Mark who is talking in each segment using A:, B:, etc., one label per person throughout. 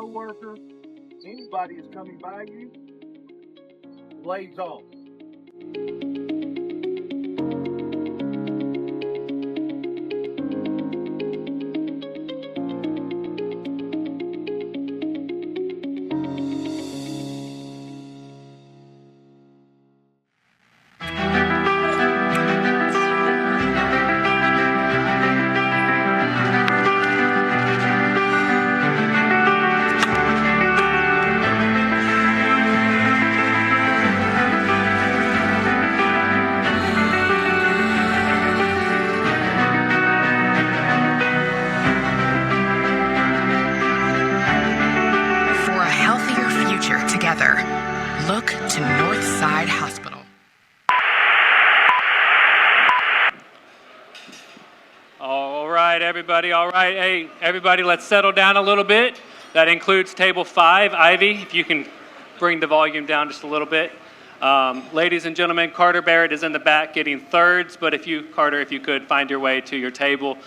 A: co-worker, anybody is coming by you, blaze off.
B: Look to Northside Hospital.
C: All right, everybody. All right. Hey, everybody, let's settle down a little bit. That includes table 5. Ivy, if you can bring the volume down just a little bit. Ladies and gentlemen, Carter Barrett is in the back getting thirds, but Carter, if you could find your way to your table.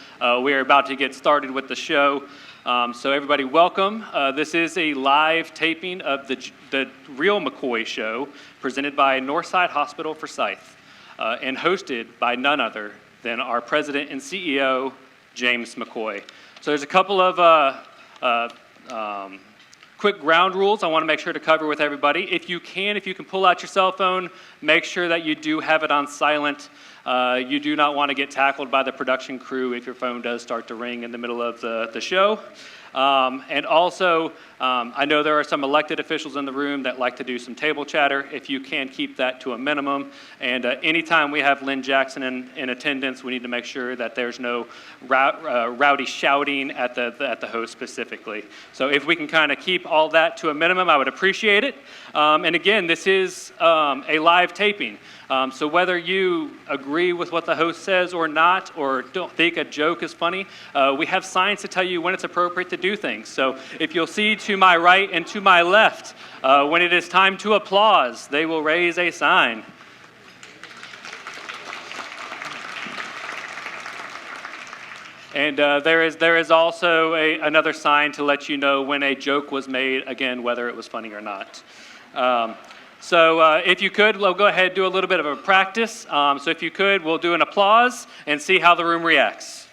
C: We are about to get started with the show. So everybody, welcome. This is a live taping of the real McCoy show, presented by Northside Hospital for Scythe, and hosted by none other than our president and CEO, James McCoy. So there's a couple of quick ground rules I want to make sure to cover with everybody. If you can pull out your cell phone, make sure that you do have it on silent. You do not want to get tackled by the production crew if your phone does start to ring in the middle of the show. And also, I know there are some elected officials in the room that like to do some table chatter. If you can keep that to a minimum. And anytime we have Lynn Jackson in attendance, we need to make sure that there's no rowdy shouting at the host specifically. So if we can kind of keep all that to a minimum, I would appreciate it. And again, this is a live taping. So whether you agree with what the host says or not, or don't think a joke is funny, we have signs to tell you when it's appropriate to do things. So if you'll see to my right and to my left, when it is time to applause, they will raise a sign. And there is also another sign to let you know when a joke was made, again, whether it was funny or not. So if you could, we'll go ahead and do a little bit of a practice. So if you could, we'll do an applause and see how the room reacts.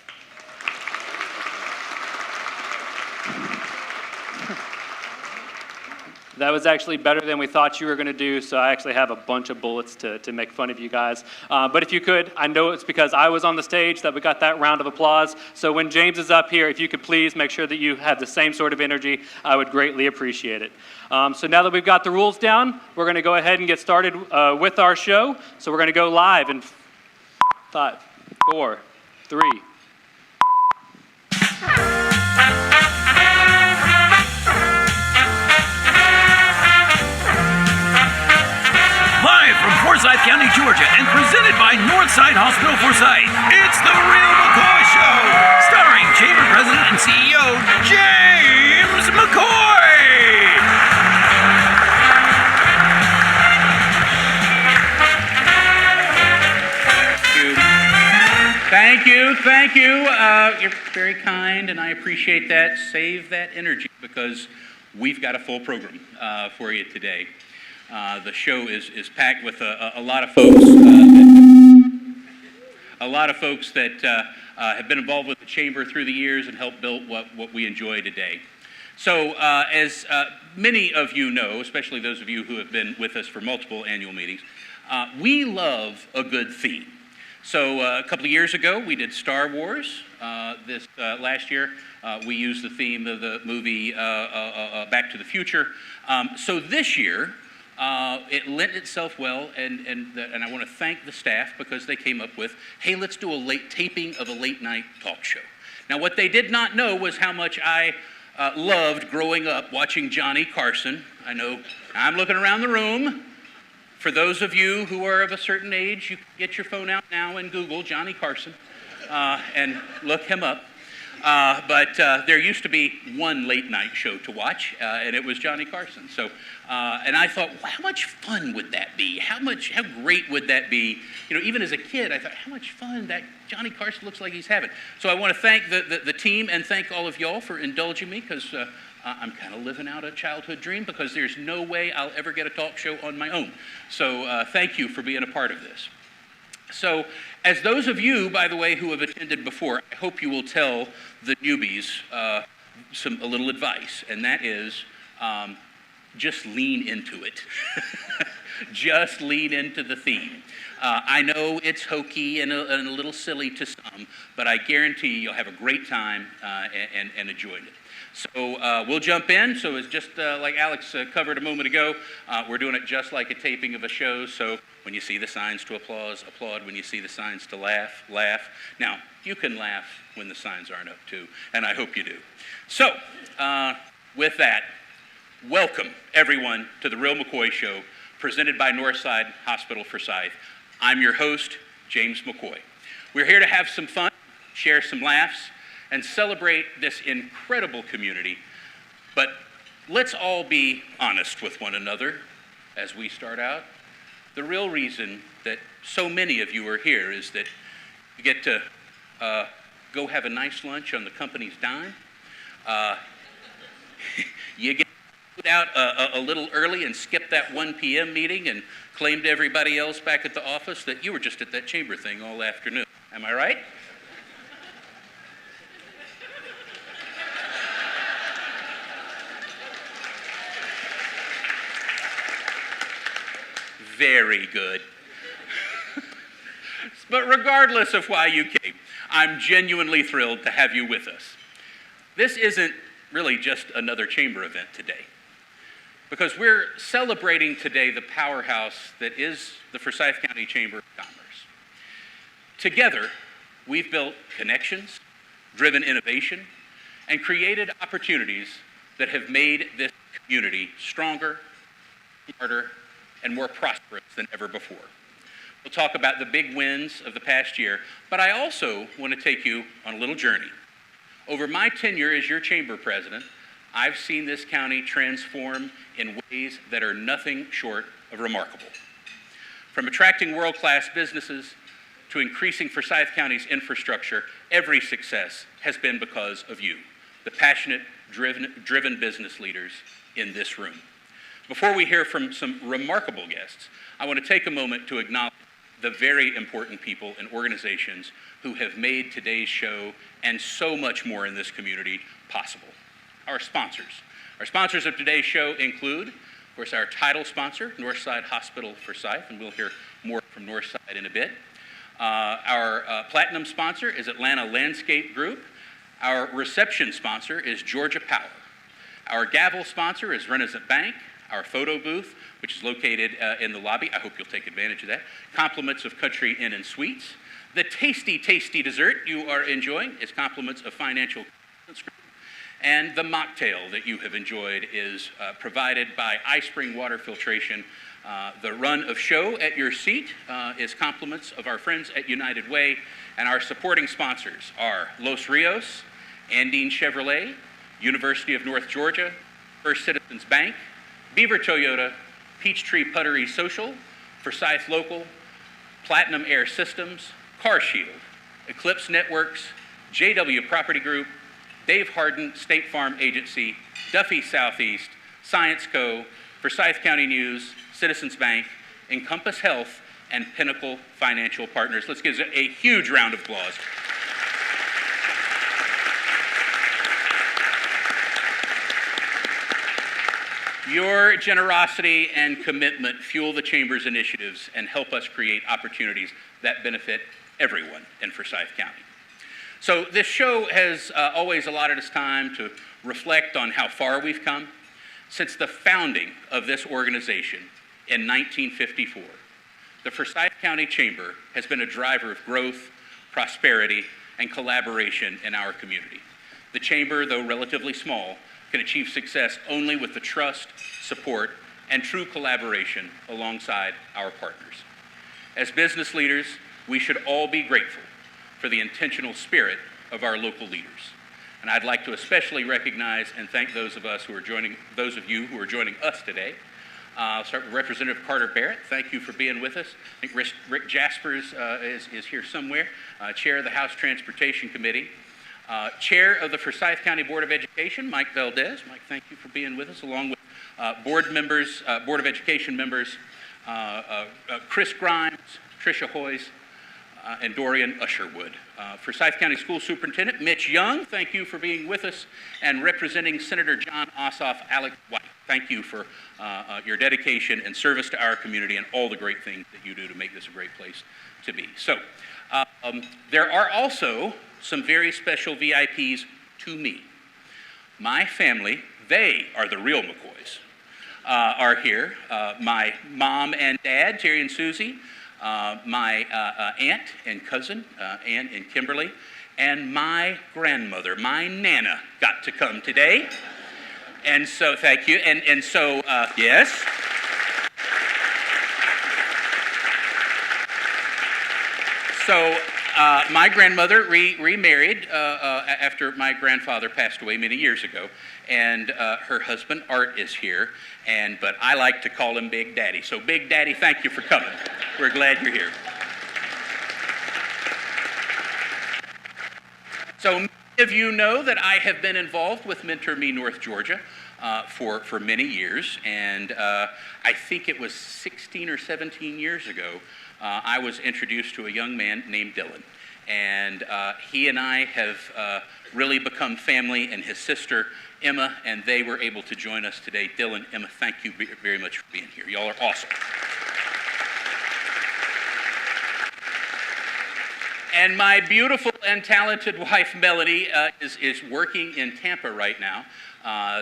C: That was actually better than we thought you were going to do, so I actually have a bunch of bullets to make fun of you guys. But if you could, I know it's because I was on the stage that we got that round of applause. So when James is up here, if you could please make sure that you have the same sort of energy, I would greatly appreciate it. So now that we've got the rules down, we're going to go ahead and get started with our show. So we're going to go live in 5, 4, 3.
D: Forsyth County, Georgia, and presented by Northside Hospital for Scythe, it's The Real McCoy Show, starring Chamber President and CEO, James McCoy!
E: Thank you. You're very kind, and I appreciate that. Save that energy, because we've got a full program for you today. The show is packed with a lot of folks. A lot of folks that have been involved with the Chamber through the years and helped build what we enjoy today. So as many of you know, especially those of you who have been with us for multiple annual meetings, we love a good theme. So a couple of years ago, we did Star Wars. This last year, we used the theme of the movie Back to the Future. So this year, it lent itself well, and I want to thank the staff because they came up with, hey, let's do a late taping of a late night talk show. Now, what they did not know was how much I loved growing up watching Johnny Carson. I know I'm looking around the room. For those of you who are of a certain age, you can get your phone out now and Google Johnny Carson and look him up. But there used to be one late night show to watch, and it was Johnny Carson. So, and I thought, well, how much fun would that be? How great would that be? You know, even as a kid, I thought, how much fun that Johnny Carson looks like he's having. So I want to thank the team and thank all of y'all for indulging me, because I'm kind of living out a childhood dream because there's no way I'll ever get a talk show on my own. So thank you for being a part of this. So as those of you, by the way, who have attended before, I hope you will tell the newbies a little advice, and that is just lean into it. Just lean into the theme. I know it's hokey and a little silly to some, but I guarantee you'll have a great time and enjoy it. So we'll jump in. So it's just like Alex covered a moment ago, we're doing it just like a taping of a show. So when you see the signs to applaud, applaud. When you see the signs to laugh, laugh. Now, you can laugh when the signs aren't up too, and I hope you do. So with that, welcome everyone to the Real McCoy Show, presented by Northside Hospital Forsyth. I'm your host, James McCoy. We're here to have some fun, share some laughs, and celebrate this incredible community. But let's all be honest with one another as we start out. The real reason that so many of you are here is that you get to go have a nice lunch on the company's dime. You get out a little early and skip that 1 p.m. meeting and claim to everybody else back at the office that you were just at that chamber thing all afternoon. Am I right? Very good. But regardless of why you came, I'm genuinely thrilled to have you with us. This isn't really just another chamber event today, because we're celebrating today the powerhouse that is the Forsyth County Chamber of Commerce. Together, we've built connections, driven innovation, and created opportunities that have made this community stronger, smarter, and more prosperous than ever before. We'll talk about the big wins of the past year, but I also want to take you on a little journey. Over my tenure as your chamber president, I've seen this county transform in ways that are nothing short of remarkable. From attracting world-class businesses to increasing Forsyth County's infrastructure, every success has been because of you, the passionate, driven business leaders in this room. Before we hear from some remarkable guests, I want to take a moment to acknowledge the very important people and organizations who have made today's show and so much more in this community possible. Our sponsors. Our sponsors of today's show include, of course, our title sponsor, Northside Hospital Forsyth, and we'll hear more from Northside in a bit. Our platinum sponsor is Atlanta Landscape Group. Our reception sponsor is Georgia Power. Our gavel sponsor is Renaissance Bank. Our photo booth, which is located in the lobby, I hope you'll take advantage of that. Compliments of Country Inn and Suites. The tasty, tasty dessert you are enjoying is compliments of Financial Group. And the mocktail that you have enjoyed is provided by iSpring Water Filtration. The run of show at your seat is compliments of our friends at United Way. And our supporting sponsors are Los Rios, Andine Chevrolet, University of North Georgia, First Citizens Bank, Beaver Toyota, Peachtree Puttery Social, Forsyth Local, Platinum Air Systems, Car Shield, Eclipse Networks, JW Property Group, Dave Harden State Farm Agency, Duffy Southeast, Science Co., Forsyth County News, Citizens Bank, Encompass Health, and Pinnacle Financial Partners. Let's give a huge round of applause. Your generosity and commitment fuel the Chamber's initiatives and help us create opportunities that benefit everyone in Forsyth County. So this show has always allotted us time to reflect on how far we've come. Since the founding of this organization in 1954, the Forsyth County Chamber has been a driver of growth, prosperity, and collaboration in our community. The Chamber, though relatively small, can achieve success only with the trust, support, and true collaboration alongside our partners. As business leaders, we should all be grateful for the intentional spirit of our local leaders. And I'd like to especially recognize and thank those of you who are joining us today. I'll start with Representative Carter Barrett. Thank you for being with us. I think Rick Jaspers is here somewhere, Chair of the House Transportation Committee. Chair of the Forsyth County Board of Education, Mike Valdez. Mike, thank you for being with us, along with Board of Education members, Chris Grimes, Tricia Hoyes, and Dorian Usherwood. Forsyth County School Superintendent Mitch Young, thank you for being with us, and representing Senator John Ossoff, Alex White. Thank you for your dedication and service to our community and all the great things that you do to make this a great place to be. So, there are also some very special VIPs to me. My family, they are the real McCoys, are here. My mom and dad, Terry and Susie, my aunt and cousin, Ann and Kimberly, and my grandmother, my Nana, got to come today. And so, thank you. And so, yes. So, my grandmother remarried after my grandfather passed away many years ago, and her husband Art is here, but I like to call him Big Daddy. So Big Daddy, thank you for coming. We're glad you're here. So many of you know that I have been involved with Mentor Me North Georgia for many years, and I think it was 16 or 17 years ago I was introduced to a young man named Dylan. And he and I have really become family, and his sister Emma, and they were able to join us today. Dylan, Emma, thank you very much for being here. Y'all are awesome. And my beautiful and talented wife, Melanie, is working in Tampa right now.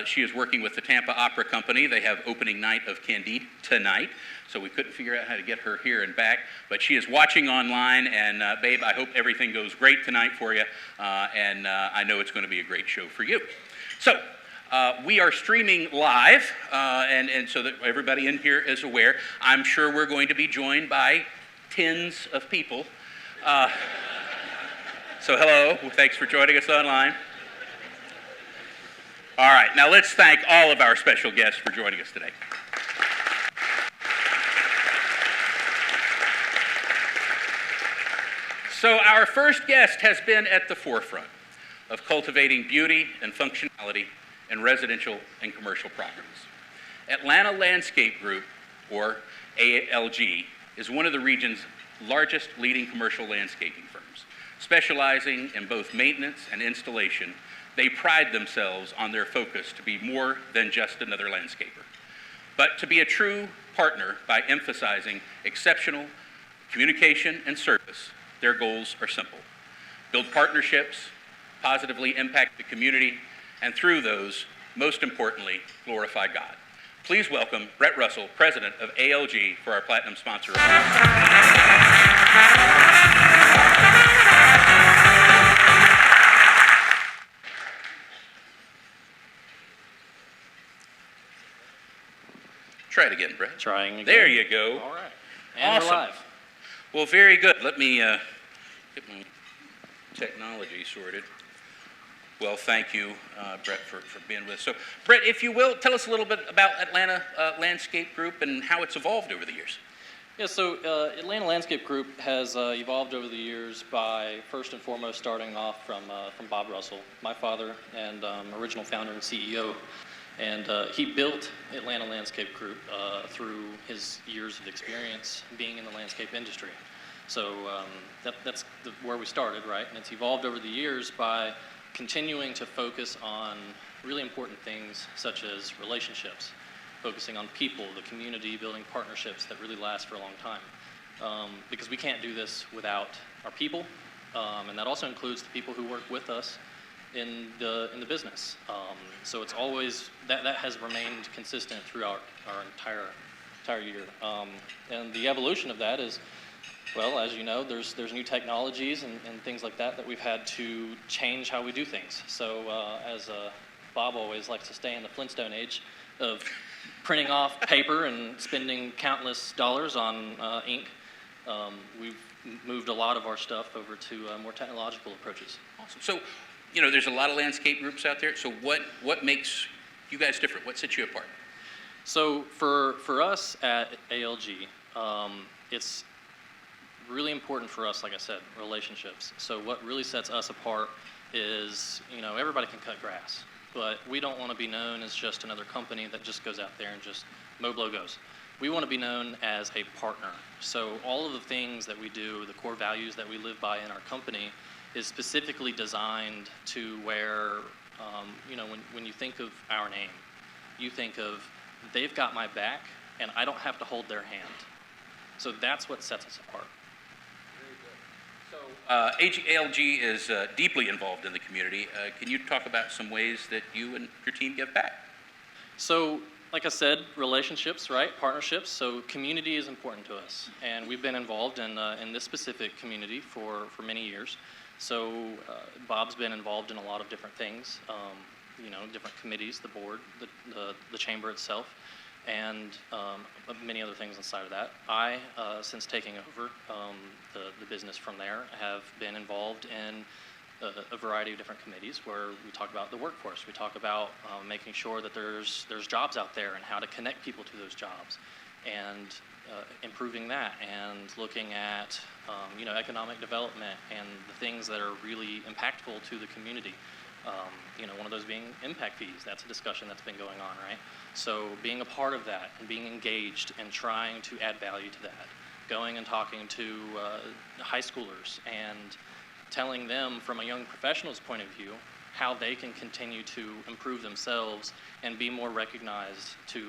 E: She is working with the Tampa Opera Company. They have opening night of Candide tonight, so we couldn't figure out how to get her here and back. But she is watching online, and babe, I hope everything goes great tonight for you, and I know it's going to be a great show for you. So, we are streaming live, and so that everybody in here is aware. I'm sure we're going to be joined by tens of people. So hello, thanks for joining us online. All right, now let's thank all of our special guests for joining us today. So our first guest has been at the forefront of cultivating beauty and functionality in residential and commercial properties. Atlanta Landscape Group, or ALG, is one of the region's largest leading commercial landscaping firms. Specializing in both maintenance and installation, they pride themselves on their focus to be more than just another landscaper, but to be a true partner by emphasizing exceptional communication and service. Their goals are simple: build partnerships, positively impact the community, and through those, most importantly, glorify God. Please welcome Brett Russell, President of ALG, for our Platinum Sponsor Award. Try it again, Brett.
C: Trying again.
E: There you go.
C: All right. And
E: awesome.
C: we're live.
E: Well, very good. Let me get my technology sorted. Well, thank you, Brett, for being with us. So, Brett, if you will, tell us a little bit about Atlanta Landscape Group and how it's evolved over the years.
F: Yeah, so Atlanta Landscape Group has evolved over the years by first and foremost starting off from Bob Russell, my father and original founder and CEO. And he built Atlanta Landscape Group through his years of experience being in the landscape industry. So that's where we started, right? And it's evolved over the years by continuing to focus on really important things such as relationships, focusing on people, the community, building partnerships that really last for a long time. Because we can't do this without our people, and that also includes the people who work with us in the business. So it's always, that has remained consistent throughout our entire year. And the evolution of that is, well, as you know, there's new technologies and things like that we've had to change how we do things. So as Bob always likes to stay in the Flintstone age of printing off paper and spending countless dollars on ink, we've moved a lot of our stuff over to more technological approaches.
E: Awesome. So, you know, there's a lot of landscape groups out there. So what makes you guys different? What sets you apart?
F: So for us at ALG, it's really important for us, like I said, relationships. So what really sets us apart is, everybody can cut grass, but we don't want to be known as just another company that just goes out there and just mow logos. We want to be known as a partner. So all of the things that we do, the core values that we live by in our company, is specifically designed to where, when you think of our name, you think of they've got my back and I don't have to hold their hand. So that's what sets us apart.
E: ALG is deeply involved in the community. Can you talk about some ways that you and your team give back?
F: So, like I said, relationships, right? Partnerships. So community is important to us, and we've been involved in this specific community for many years. So Bob's been involved in a lot of different things, different committees, the board, the chamber itself, and many other things inside of that. I, since taking over the business from there, have been involved in a variety of different committees where we talk about the workforce. We talk about making sure that there's jobs out there and how to connect people to those jobs, and improving that, and looking at economic development and the things that are really impactful to the community. One of those being impact fees. That's a discussion that's been going on, right? So being a part of that and being engaged and trying to add value to that, going and talking to high schoolers and telling them from a young professional's point of view how they can continue to improve themselves and be more recognized to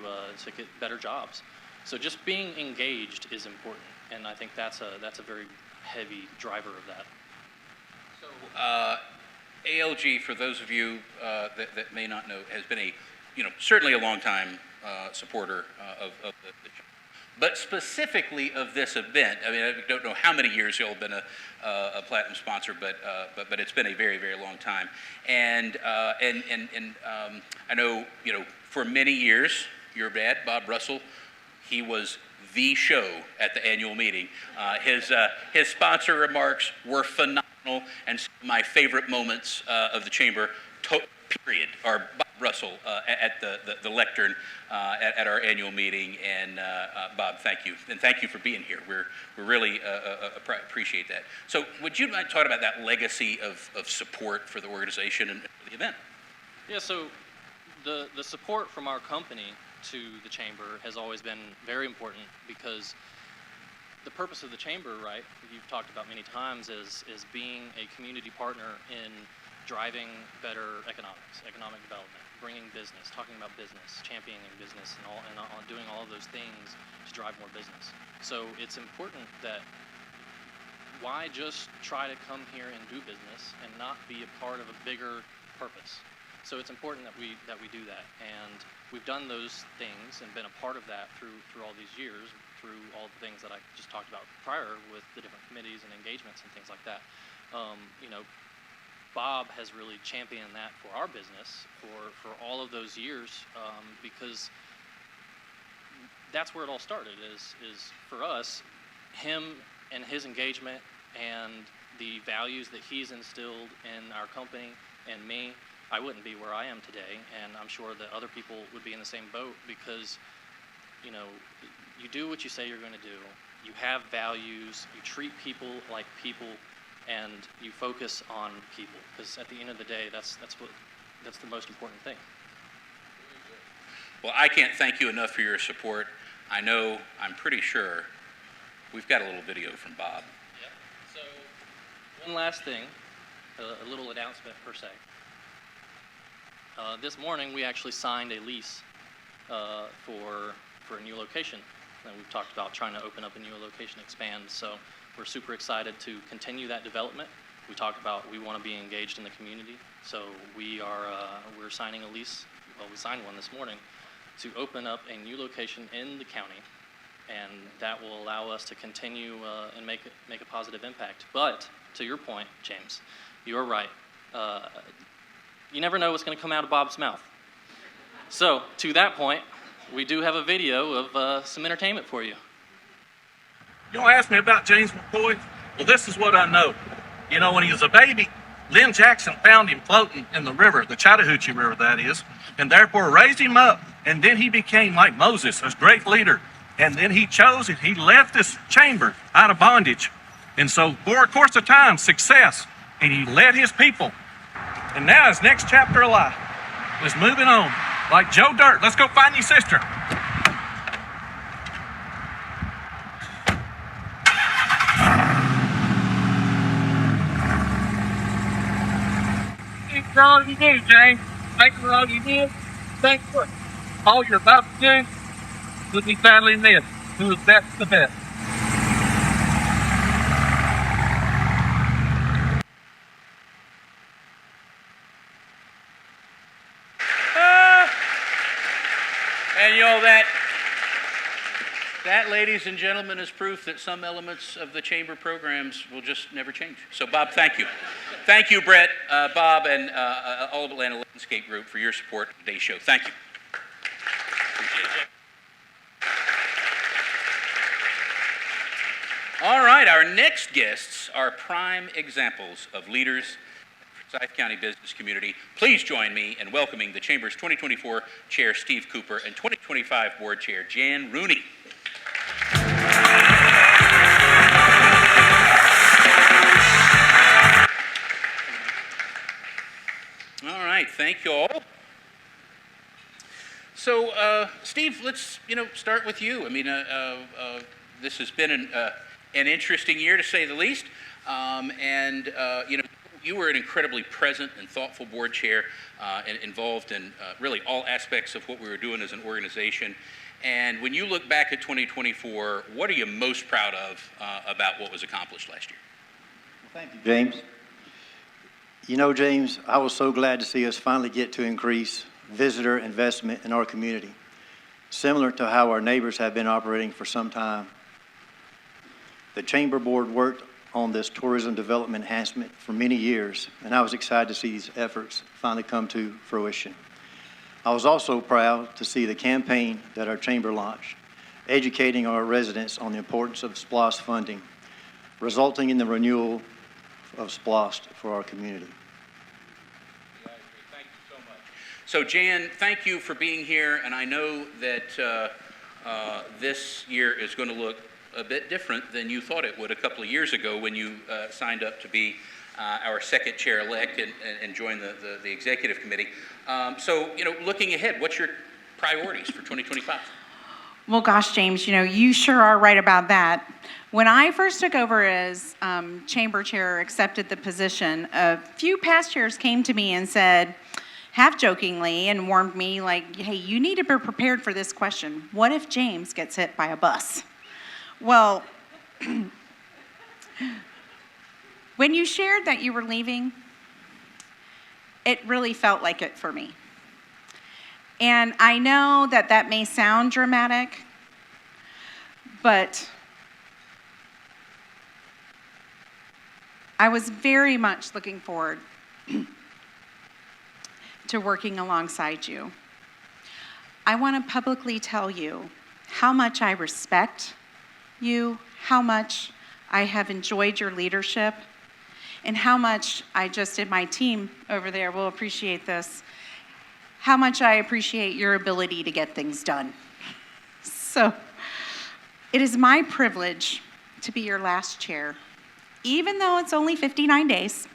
F: get better jobs. So just being engaged is important, and I think that's a very heavy driver of that.
E: So ALG, for those of you that may not know, has been certainly a long time supporter of the but specifically of this event. I mean, I don't know how many years y'all have been a platinum sponsor, but it's been a very, very long time. And I know, for many years, your dad, Bob Russell, he was the show at the annual meeting. His sponsor remarks were phenomenal, and some of my favorite moments of the chamber, period, are Bob Russell at the lectern at our annual meeting. And Bob, thank you, and thank you for being here. We're really appreciate that. So, would you mind talking about that legacy of support for the organization and for the event?
F: Yeah. So, the support from our company to the chamber has always been very important, because the purpose of the chamber, right, you've talked about many times, is being a community partner in driving better economic development, bringing business, talking about business, championing business, and doing all of those things to drive more business. So it's important that why just try to come here and do business and not be a part of a bigger purpose? So it's important that we do that, and we've done those things and been a part of that through all these years, through all the things that I just talked about prior with the different committees and engagements and things like that. Bob has really championed that for our business for all of those years, because that's where it all started, is for us, him and his engagement and the values that he's instilled in our company and me. I wouldn't be where I am today, and I'm sure that other people would be in the same boat, because you do what you say you're going to do, you have values, you treat people like people, and you focus on people, because at the end of the day, that's the most important thing.
E: Well, I can't thank you enough for your support. I'm pretty sure we've got a little video from Bob.
F: Yeah. So one last thing, a little announcement per se. This morning we actually signed a lease for a new location, and we've talked about trying to open up a new location, expand. So we're super excited to continue that development. We talked about we want to be engaged in the community, so we're signing a lease. Well, we signed one this morning to open up a new location in the county, and that will allow us to continue and make a positive impact. But to your point, James, you're right. You never know what's going to come out of Bob's mouth. So to that point, we do have a video of some entertainment for you.
G: You don't ask me about James McCoy? Well, this is what I know. When he was a baby, Lynn Jackson found him floating in the river, the Chattahoochee River, that is, and therefore raised him up. And then he became like Moses, a great leader. And then he chose it. He left this chamber out of bondage. And so, for a course of time, success. And he led his people And now his next chapter of life is moving on. Like Joe Dirt, let's go find your sister. Thanks for all you do, James. Thanks for all you did. Thanks for all you're about to do. You'll be sadly missed. Who is best the best.
E: And you know that, ladies and gentlemen, is proof that some elements of the chamber programs will just never change. So, Bob, thank you. Thank you, Brett, Bob, and all of Atlanta Landscape Group for your support of today's show. Thank you. Appreciate it. All right, our next guests are prime examples of leaders in the Forsyth County business community. Please join me in welcoming the Chamber's 2024 Chair, Steve Cooper, and 2025 Board Chair, Jan Rooney. All right, thank you all. So, Steve, let's start with you. I mean, this has been an interesting year to say the least, and you were an incredibly present and thoughtful board chair, and involved in really all aspects of what we were doing as an organization. And when you look back at 2024, what are you most proud of about what was accomplished last year?
H: Well, thank you, James. You know, James, I was so glad to see us finally get to increase visitor investment in our community, similar to how our neighbors have been operating for some time. The Chamber Board worked on this tourism development enhancement for many years, and I was excited to see these efforts finally come to fruition. I was also proud to see the campaign that our Chamber launched, educating our residents on the importance of SPLOST funding, resulting in the renewal of SPLOST for our community.
E: Yeah, I agree. Thank you so much. So, Jan, thank you for being here, and I know that this year is going to look a bit different than you thought it would a couple of years ago when you signed up to be our second chair-elect and joined the executive committee. So, looking ahead, what's your priorities for 2025?
I: Well, gosh, James, you sure are right about that. When I first took over as chamber chair, accepted the position, a few past chairs came to me and said, half jokingly, and warned me, like, hey, you need to be prepared for this question. What if James gets hit by a bus? Well, when you shared that you were leaving, it really felt like it for me. And I know that that may sound dramatic, but I was very much looking forward to working alongside you. I want to publicly tell you how much I respect you, how much I have enjoyed your leadership, and how much and my team over there will appreciate this, how much I appreciate your ability to get things done. So, it is my privilege to be your last chair, even though it's only 59 days.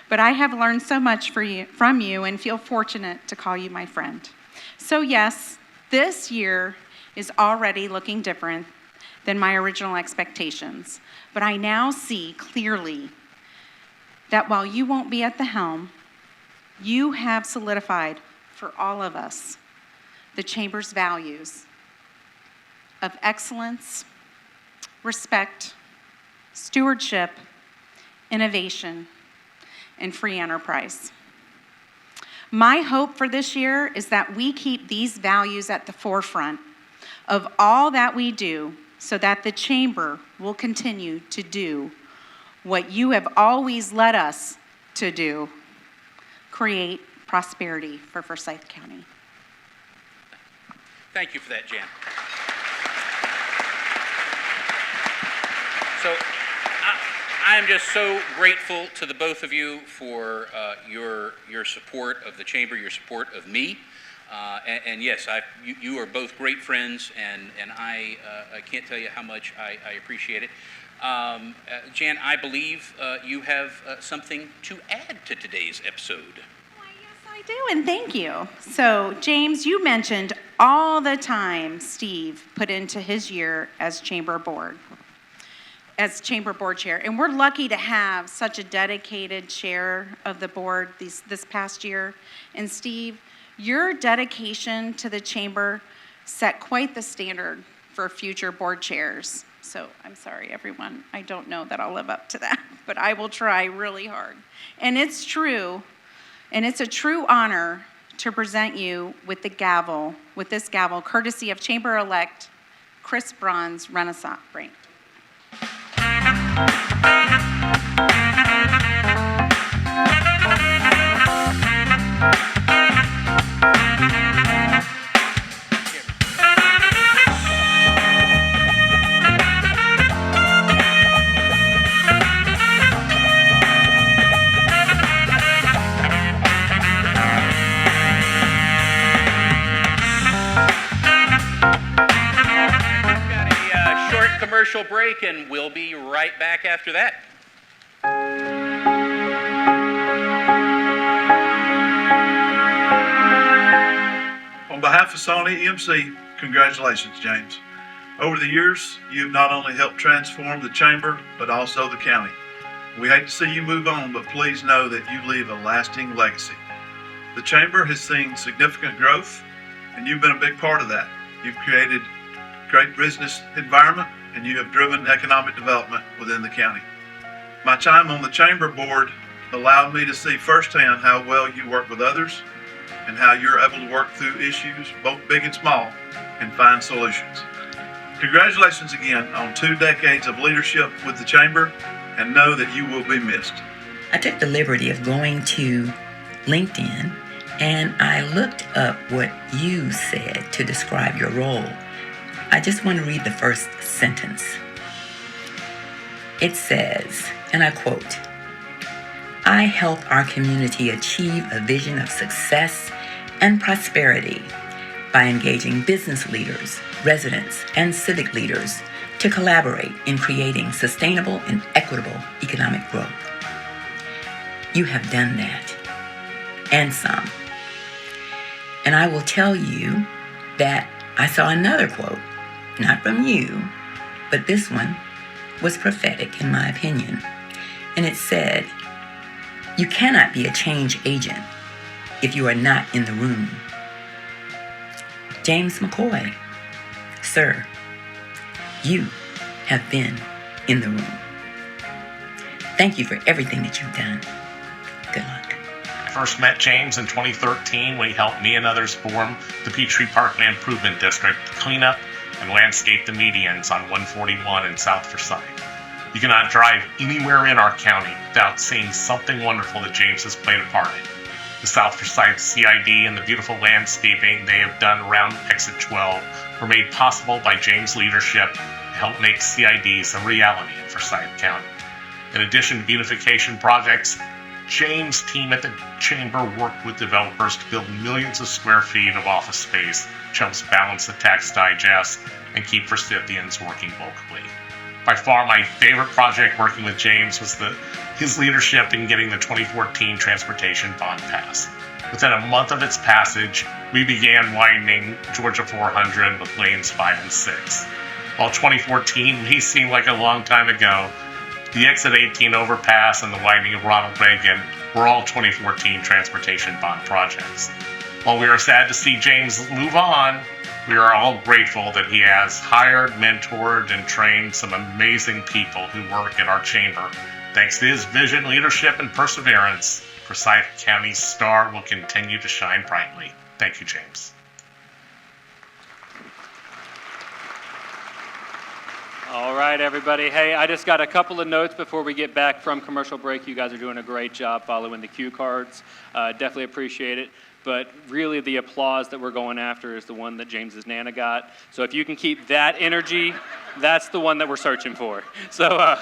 I: But I have learned so much from you and feel fortunate to call you my friend. So yes, this year is already looking different than my original expectations. But I now see clearly that while you won't be at the helm, you have solidified for all of us the Chamber's values of excellence, respect, stewardship, innovation, and free enterprise. My hope for this year is that we keep these values at the forefront of all that we do so that the Chamber will continue to do what you have always led us to do, create prosperity for Forsyth County.
E: Thank you for that, Jan. So I am just so grateful to the both of you for your support of the Chamber, your support of me. And yes, you are both great friends, and I can't tell you how much I appreciate it. Jan, I believe you have something to add to today's episode.
I: I do, and thank you. So, James, you mentioned all the time Steve put into his year as chamber board chair, and we're lucky to have such a dedicated chair of the board this past year. And Steve, your dedication to the chamber set quite the standard for future board chairs. So I'm sorry, everyone. I don't know that I'll live up to that, but I will try really hard. And it's true. And it's a true honor to present you with this gavel, courtesy of Chamber-elect Chris Braun's Renaissance Brain.
E: Commercial break, and we'll be right back after that.
J: On behalf of Sony EMC, congratulations, James. Over the years, you've not only helped transform the chamber, but also the county. We hate to see you move on, but please know that you leave a lasting legacy. The chamber has seen significant growth, and you've been a big part of that. You've created a great business environment, and you have driven economic development within the county. My time on the chamber board allowed me to see firsthand how well you work with others and how you're able to work through issues, both big and small, and find solutions. Congratulations again on 2 decades of leadership with the chamber, and know that you will be missed.
K: I took the liberty of going to LinkedIn, and I looked up what you said to describe your role. I just want to read the first sentence. It says, and I quote, "I help our community achieve a vision of success and prosperity by engaging business leaders, residents, and civic leaders to collaborate in creating sustainable and equitable economic growth." You have done that, and some. And I will tell you that I saw another quote, not from you, but this one was prophetic in my opinion. And it said, "You cannot be a change agent if you are not in the room." James McCoy, sir, you have been in the room. Thank you for everything that you've done. Good luck.
L: I first met James in 2013 when he helped me and others form the Peachtree Parkland Improvement District to clean up and landscape the medians on 141 in South Forsyth. You cannot drive anywhere in our county without seeing something wonderful that James has played a part in. The South Forsyth CID and the beautiful landscaping they have done around Exit 12 were made possible by James' leadership to help make CIDs a reality in Forsyth County. In addition to beautification projects, James' team at the Chamber worked with developers to build millions of square feet of office space, which helps balance the tax digest and keep recipients working locally. By far my favorite project working with James was his leadership in getting the 2014 transportation bond passed. Within a month of its passage, we began widening Georgia 400 with lanes 5 and 6. While 2014 may seem like a long time ago, the Exit 18 overpass and the widening of Ronald Reagan were all 2014 transportation bond projects. While we are sad to see James move on, we are all grateful that he has hired, mentored, and trained some amazing people who work at our chamber. Thanks to his vision, leadership, and perseverance, Forsyth County's star will continue to shine brightly. Thank you, James.
C: All right, everybody. Hey, I just got a couple of notes before we get back from commercial break. You guys are doing a great job following the cue cards. Definitely appreciate it. But really, the applause that we're going after is the one that James's Nana got. So if you can keep that energy, that's the one that we're searching for. So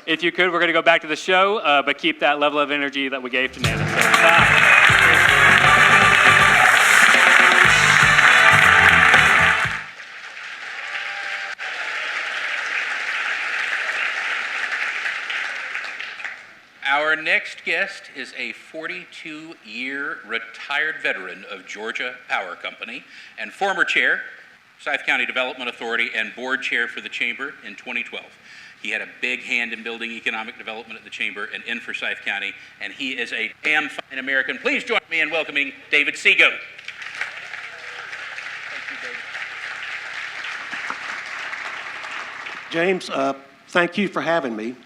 C: if you could, we're going to go back to the show, but keep that level of energy that we gave to Nana. So,
E: Our next guest is a 42-year retired veteran of Georgia Power Company and former chair, Forsyth County Development Authority, and board chair for the Chamber in 2012. He had a big hand in building economic development at the Chamber and in Forsyth County, and he is a damn fine American. Please join me in welcoming David Seago.
M: James, thank you for having me.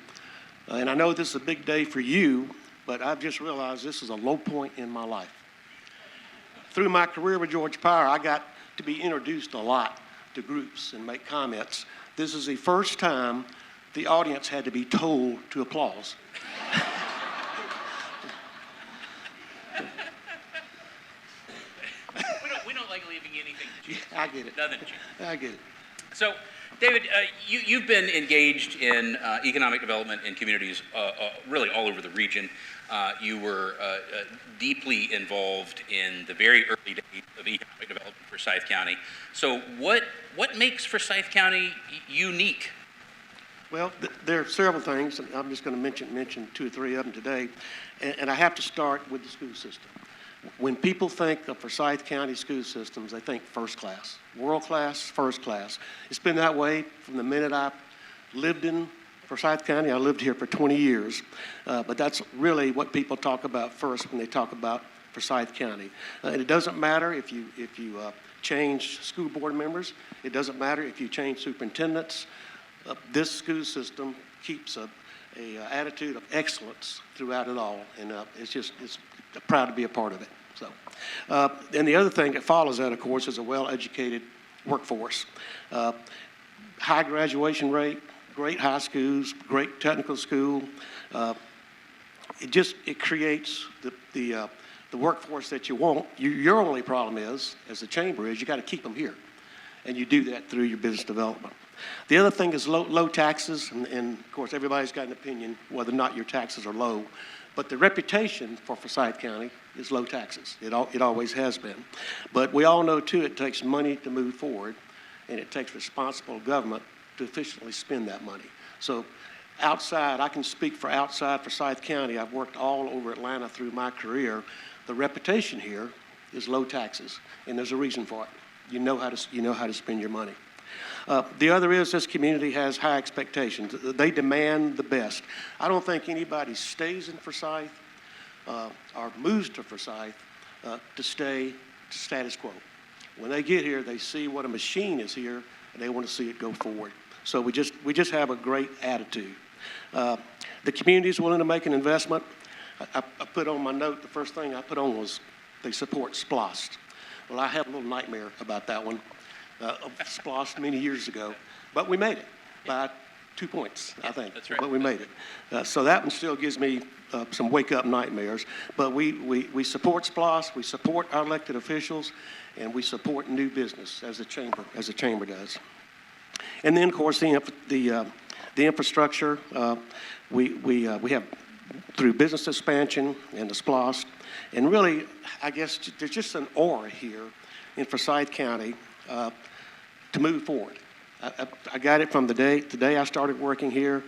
M: And I know this is a big day for you, but I've just realized this is a low point in my life. Through my career with Georgia Power, I got to be introduced a lot to groups and make comments. This is the first time the audience had to be told to applause.
E: we don't like leaving anything to chance.
M: I get it.
E: Nothing to chance.
M: I get it.
E: So, David, you've been engaged in economic development in communities really all over the region. You were deeply involved in the very early days of economic development for Forsyth County. So what makes Forsyth County unique?
M: Well, there are several things, and I'm just going to mention two or three of them today. And I have to start with the school system. When people think of Forsyth County school systems, they think first class, world class, first class. It's been that way from the minute I lived in Forsyth County. I lived here for 20 years, but that's really what people talk about first when they talk about Forsyth County. And it doesn't matter if you change school board members. It doesn't matter if you change superintendents. This school system keeps a attitude of excellence throughout it all, and it's proud to be a part of it. So, and the other thing that follows that, of course, is a well-educated workforce. High graduation rate, great high schools, great technical school. It creates the workforce that you want. Your only problem is, as the chamber, is you got to keep them here, and you do that through your business development. The other thing is low taxes, and of course everybody's got an opinion whether or not your taxes are low, but the reputation for Forsyth County is low taxes. It always has been. But we all know too it takes money to move forward, and it takes responsible government to efficiently spend that money. So outside, I can speak for outside Forsyth County. I've worked all over Atlanta through my career. The reputation here is low taxes, and there's a reason for it. You know how to spend your money. The other is this community has high expectations. They demand the best. I don't think anybody stays in Forsyth or moves to Forsyth to stay status quo. When they get here, they see what a machine is here, and they want to see it go forward. So we just have a great attitude. The community is willing to make an investment. I put on my note, the first thing I put on was they support SPLOST. Well, I had a little nightmare about that one. SPLOST many years ago, but we made it by 2 points, I think.
E: That's right.
M: But we made it. So that one still gives me some wake-up nightmares. But we support SPLOST, we support our elected officials, and we support new business as the chamber does. And then, of course, the infrastructure. We have through business expansion and the SPLOST, and really, I guess there's just an aura here in Forsyth County to move forward. I got it from the day I started working here.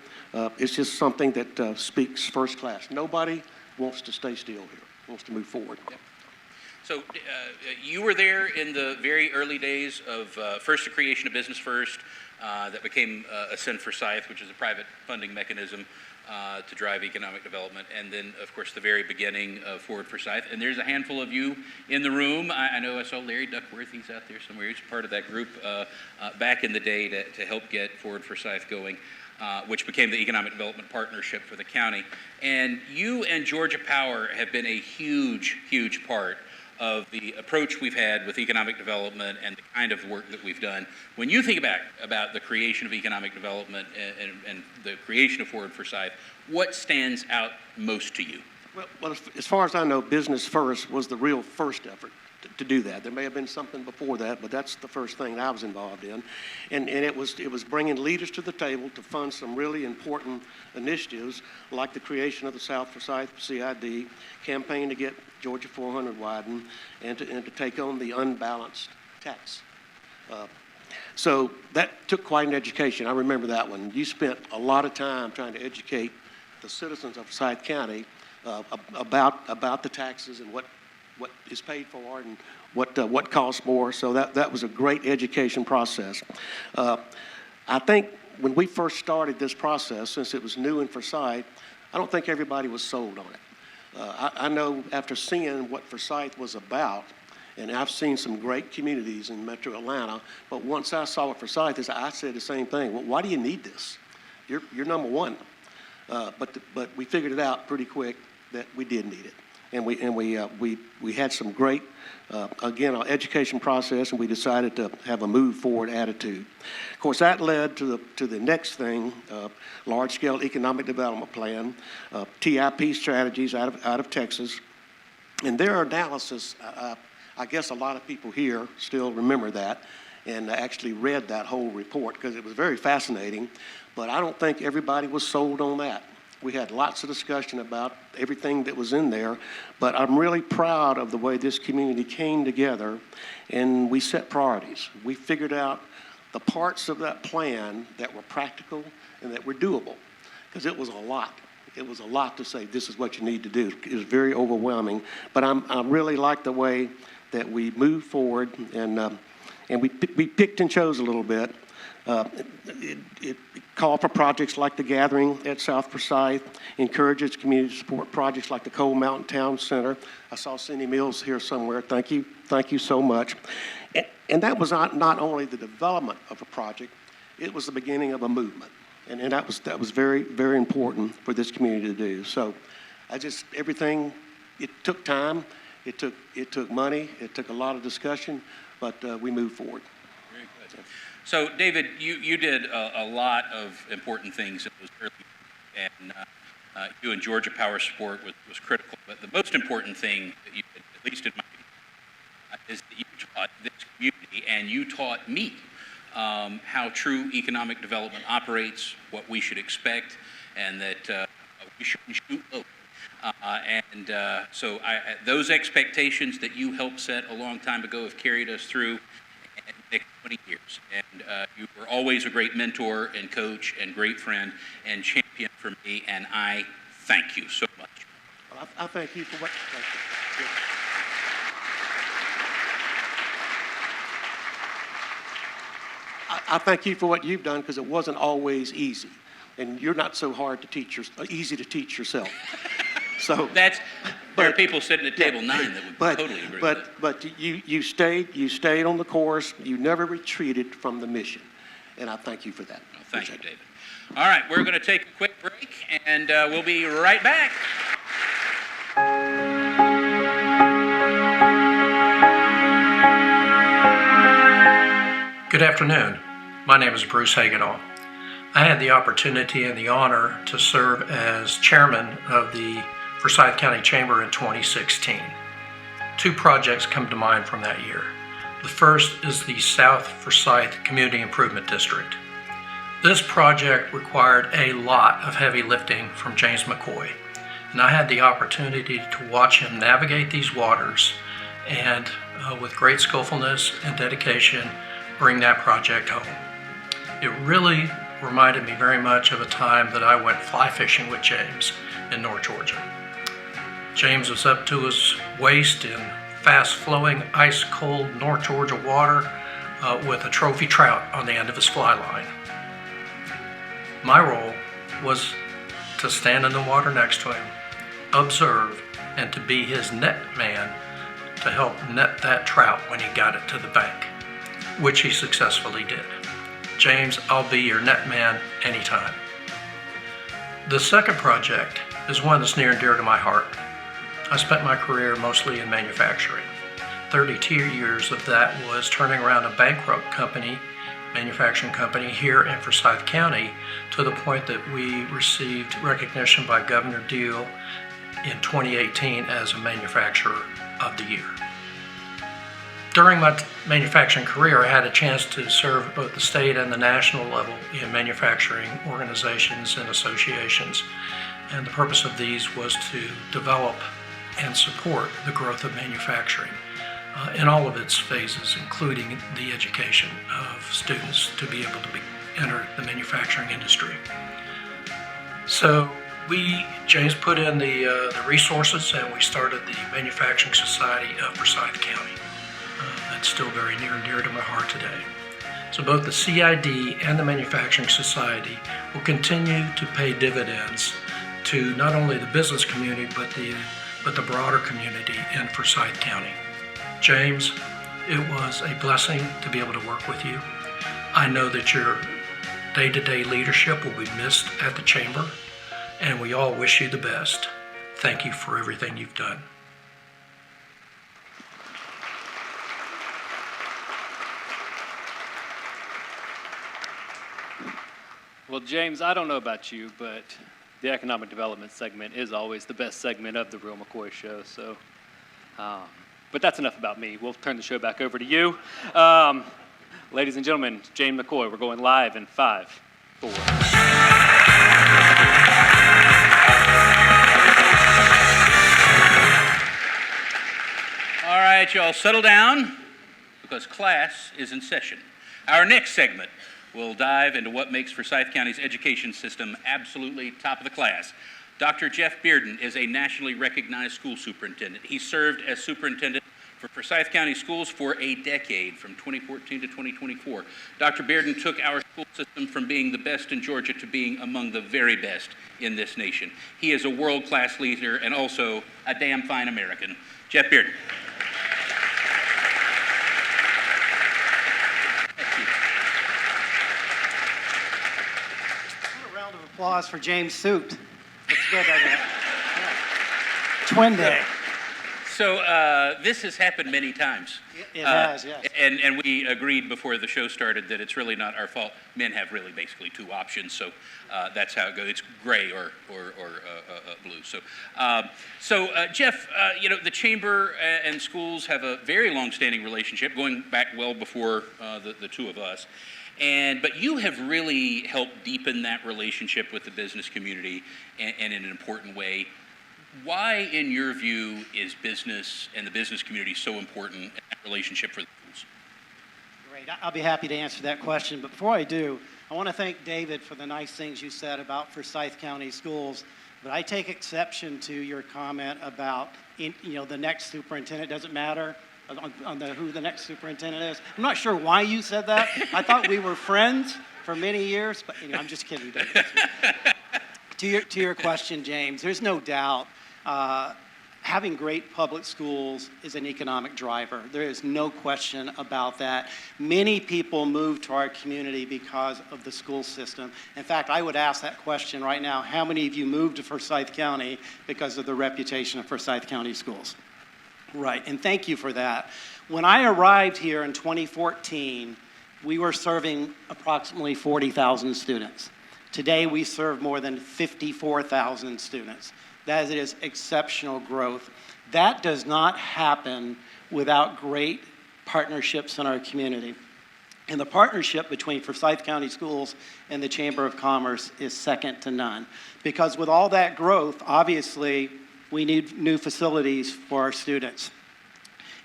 M: It's just something that speaks first class. Nobody wants to stay still here, wants to move forward.
E: Yep. So you were there in the very early days of first the creation of Business First that became Ascend Forsyth, which is a private funding mechanism to drive economic development, and then, of course, the very beginning of Forward Forsyth. And there's a handful of you in the room. I know I saw Larry Duckworth. He's out there somewhere. He's part of that group back in the day to help get Forward Forsyth going, which became the Economic Development Partnership for the county. And you and Georgia Power have been a huge, huge part of the approach we've had with economic development and the kind of work that we've done. When you think about the creation of economic development and the creation of Forward Forsyth, what stands out most to you?
M: Well, as far as I know, Business First was the real first effort to do that. There may have been something before that, but that's the first thing that I was involved in. And it was bringing leaders to the table to fund some really important initiatives like the creation of the South Forsyth CID, campaign to get Georgia 400 widened, and to take on the unbalanced tax. So that took quite an education. I remember that one. You spent a lot of time trying to educate the citizens of Forsyth County about the taxes and what is paid for and what costs more. So that was a great education process. I think when we first started this process, since it was new in Forsyth, I don't think everybody was sold on it. I know after seeing what Forsyth was about, and I've seen some great communities in Metro Atlanta, but once I saw what Forsyth is, I said the same thing. Well, why do you need this? You're number one. But we figured it out pretty quick that we did need it. And we had some great, again, our education process, and we decided to have a move forward attitude. Of course, that led to the next thing, large-scale economic development plan, TIP strategies out of Texas. And their analysis, I guess a lot of people here still remember that and actually read that whole report because it was very fascinating, but I don't think everybody was sold on that. We had lots of discussion about everything that was in there, but I'm really proud of the way this community came together and we set priorities. We figured out the parts of that plan that were practical and that were doable, because it was a lot. It was a lot to say, this is what you need to do. It was very overwhelming, but I really like the way that we moved forward and we picked and chose a little bit. It called for projects like the Gathering at South Forsyth, encourages community support projects like the Coal Mountain Town Center. I saw Cindy Mills here somewhere. Thank you so much. And that was not only the development of a project, it was the beginning of a movement. And that was very, very important for this community to do. So everything, it took time, it took money, it took a lot of discussion, but we moved forward.
E: Very good. So, David, you did a lot of important things in those early years, and you and Georgia Power Support was critical. But the most important thing that you did, at least in my opinion, is that you taught this community and you taught me how true economic development operates, what we should expect, and that we shouldn't shoot low. So those expectations that you helped set a long time ago have carried us through the next 20 years. And you were always a great mentor and coach and great friend and champion for me, and I thank you so much.
M: Well, I thank you for what. Thank you. I thank you for what you've done, because it wasn't always easy, and you're not so hard to teach, easy to teach yourself. So
E: there are people sitting at table 9 that would totally agree with that.
M: But you stayed on the course. You never retreated from the mission, and I thank you for that.
E: Well, thank you, David. All right, we're going to take a quick break, and we'll be right back.
N: Good afternoon. My name is Bruce Hagedall. I had the opportunity and the honor to serve as chairman of the Forsyth County Chamber in 2016. 2 projects come to mind from that year. The first is the South Forsyth Community Improvement District. This project required a lot of heavy lifting from James McCoy, and I had the opportunity to watch him navigate these waters and with great skillfulness and dedication bring that project home. It really reminded me very much of a time that I went fly fishing with James in North Georgia. James was up to his waist in fast-flowing, ice-cold North Georgia water with a trophy trout on the end of his fly line. My role was to stand in the water next to him, observe, and to be his net man to help net that trout when he got it to the bank, which he successfully did. James, I'll be your net man anytime. The second project is one that's near and dear to my heart. I spent my career mostly in manufacturing. 32 years of that was turning around a bankrupt company, manufacturing company here in Forsyth County, to the point that we received recognition by Governor Deal in 2018 as a manufacturer of the year. During my manufacturing career, I had a chance to serve at both the state and the national level in manufacturing organizations and associations. And the purpose of these was to develop and support the growth of manufacturing in all of its phases, including the education of students to be able to enter the manufacturing industry. So James put in the resources, and we started the Manufacturing Society of Forsyth County. That's still very near and dear to my heart today. So both the CID and the Manufacturing Society will continue to pay dividends to not only the business community, but the broader community in Forsyth County. James, it was a blessing to be able to work with you. I know that your day-to-day leadership will be missed at the Chamber, and we all wish you the best. Thank you for everything you've done.
C: Well, James, I don't know about you, but the economic development segment is always the best segment of the Real McCoy Show. So, but that's enough about me. We'll turn the show back over to you. Ladies and gentlemen, James McCoy, we're going live in 5, 4.
E: All right, y'all, settle down because class is in session. Our next segment will dive into what makes Forsyth County's education system absolutely top of the class. Dr. Jeff Bearden is a nationally recognized school superintendent. He served as superintendent for Forsyth County Schools for a decade, from 2014 to 2024. Dr. Bearden took our school system from being the best in Georgia to being among the very best in this nation. He is a world-class leader and also a damn fine American. Jeff Bearden.
O: Applause for James' suit. Looks good, doesn't it? Yeah. Twin day.
E: So this has happened many times.
O: It has, yes.
E: And we agreed before the show started that it's really not our fault. Men have really basically two options, so that's how it goes. It's gray or blue. So Jeff, you know, the Chamber and schools have a very long-standing relationship, going back well before the two of us. But you have really helped deepen that relationship with the business community and in an important way. Why, in your view, is business and the business community so important in that relationship for the schools?
O: Great. I'll be happy to answer that question. But before I do, I want to thank David for the nice things you said about Forsyth County schools. But I take exception to your comment about, the next superintendent doesn't matter. On who the next superintendent is. I'm not sure why you said that. I thought we were friends for many years, but I'm just kidding, David. To your question, James, there's no doubt having great public schools is an economic driver. There is no question about that. Many people move to our community because of the school system. In fact, I would ask that question right now. How many of you moved to Forsyth County because of the reputation of Forsyth County schools? Right, and thank you for that. When I arrived here in 2014, we were serving approximately 40,000 students. Today, we serve more than 54,000 students. That is exceptional growth. That does not happen without great partnerships in our community. And the partnership between Forsyth County Schools and the Chamber of Commerce is second to none. Because with all that growth, obviously, we need new facilities for our students.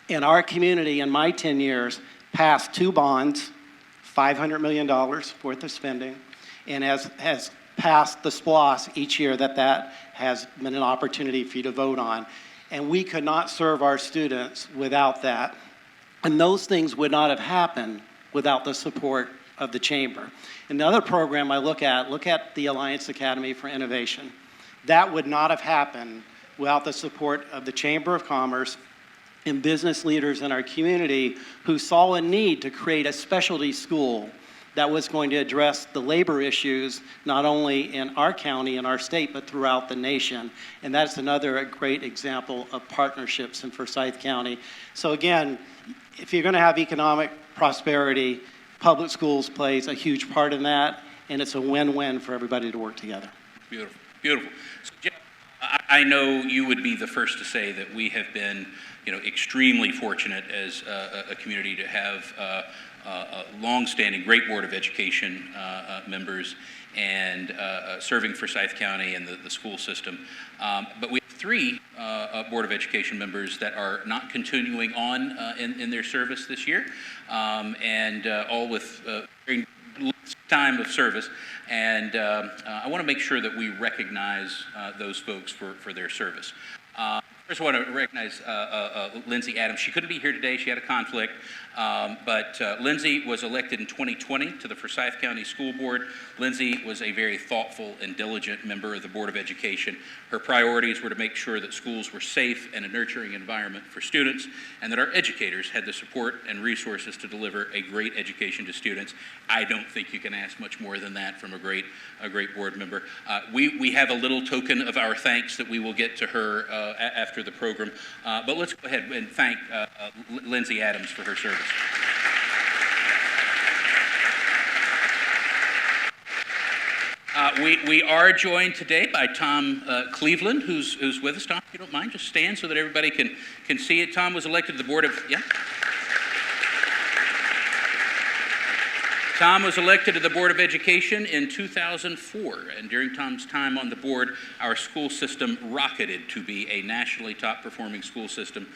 O: In our community, in my 10 years, passed 2 bonds, $500 million worth of spending, and has passed the SPLOS each year that has been an opportunity for you to vote on. And we could not serve our students without that. And those things would not have happened without the support of the Chamber. Another program I look at the Alliance Academy for Innovation. That would not have happened without the support of the Chamber of Commerce and business leaders in our community who saw a need to create a specialty school that was going to address the labor issues not only in our county and our state, but throughout the nation. And that's another great example of partnerships in Forsyth County. So again, if you're going to have economic prosperity, public schools plays a huge part in that, and it's a win-win for everybody to work together.
E: Beautiful, beautiful. So, Jeff, I know you would be the first to say that we have been, extremely fortunate as a community to have a long-standing great Board of Education members and serving Forsyth County and the school system. But we have 3 Board of Education members that are not continuing on in their service this year, and all with very time of service, and I want to make sure that we recognize those folks for their service. First, I want to recognize Lindsay Adams. She couldn't be here today. She had a conflict. But Lindsay was elected in 2020 to the Forsyth County School Board. Lindsay was a very thoughtful and diligent member of the Board of Education. Her priorities were to make sure that schools were safe and a nurturing environment for students, and that our educators had the support and resources to deliver a great education to students. I don't think you can ask much more than that from a great board member. We have a little token of our thanks that we will get to her after the program. But let's go ahead and thank Lindsay Adams for her service. We are joined today by Tom Cleveland, who's with us. Tom, if you don't mind, just stand so that everybody can see it. Tom was elected to the Board of, Tom was elected to the Board of Education in 2004, and during Tom's time on the board, our school system rocketed to be a nationally top-performing school system.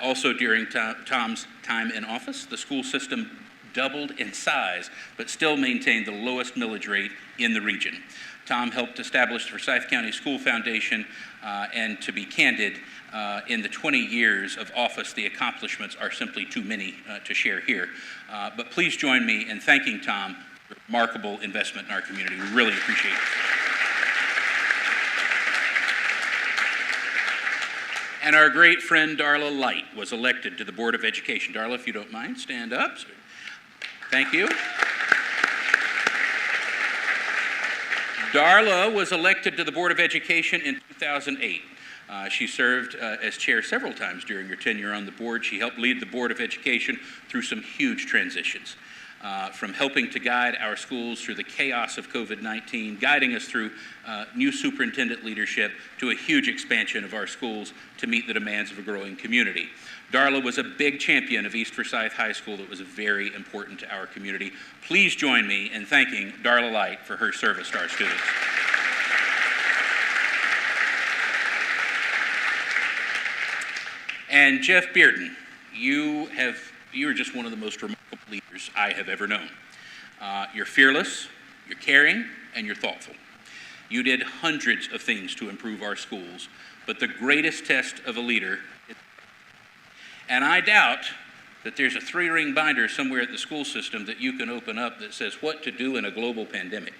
E: Also during Tom's time in office, the school system doubled in size, but still maintained the lowest millage rate in the region. Tom helped establish the Forsyth County School Foundation, and to be candid, in the 20 years of office, the accomplishments are simply too many to share here. But please join me in thanking Tom for remarkable investment in our community. We really appreciate it. And our great friend Darla Light was elected to the Board of Education. Darla, if you don't mind, stand up. Thank you. Darla was elected to the Board of Education in 2008. She served as chair several times during her tenure on the board. She helped lead the Board of Education through some huge transitions, from helping to guide our schools through the chaos of COVID-19, guiding us through new superintendent leadership, to a huge expansion of our schools to meet the demands of a growing community. Darla was a big champion of East Forsyth High School that was very important to our community. Please join me in thanking Darla Light for her service to our students. And Jeff Bearden, you are just one of the most remarkable leaders I have ever known. You're fearless, you're caring, and you're thoughtful. You did hundreds of things to improve our schools, but the greatest test of a leader is, and I doubt that there's a 3-ring binder somewhere at the school system that you can open up that says what to do in a global pandemic.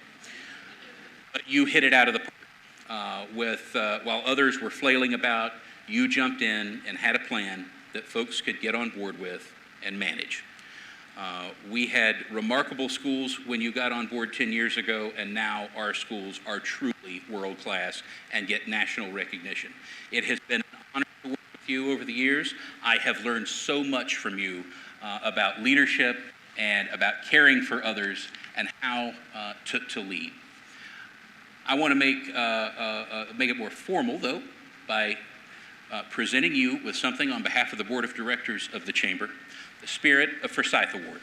E: But you hit it out of the park. While others were flailing about, you jumped in and had a plan that folks could get on board with and manage. We had remarkable schools when you got on board 10 years ago, and now our schools are truly world-class and get national recognition. It has been an honor to work with you over the years. I have learned so much from you about leadership and about caring for others and how to lead. I want to make it more formal, though, by presenting you with something on behalf of the Board of Directors of the Chamber, the Spirit of Forsyth Award.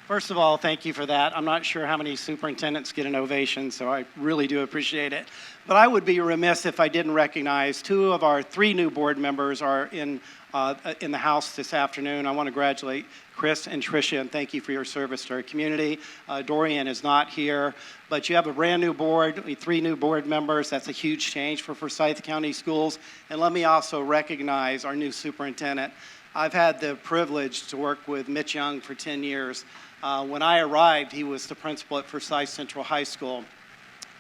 O: First of all, thank you for that. I'm not sure how many superintendents get an ovation, so I really do appreciate it. But I would be remiss if I didn't recognize 2 of our 3 new board members are in the House this afternoon. I want to congratulate Chris and Tricia, and thank you for your service to our community. Dorian is not here, but you have a brand new board, 3 new board members. That's a huge change for Forsyth County Schools. And let me also recognize our new superintendent. I've had the privilege to work with Mitch Young for 10 years. When I arrived, he was the principal at Forsyth Central High School,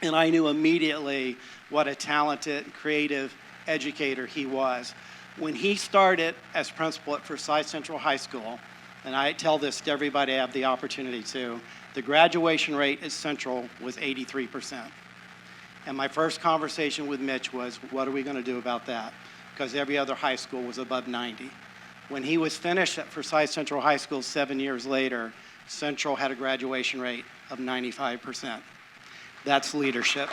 O: and I knew immediately what a talented, creative educator he was. When he started as principal at Forsyth Central High School, and I tell this to everybody I have the opportunity to, the graduation rate at Central was 83%. And my first conversation with Mitch was, what are we going to do about that? Because every other high school was above 90. When he was finished at Forsyth Central High School 7 years later, Central had a graduation rate of 95%. That's leadership.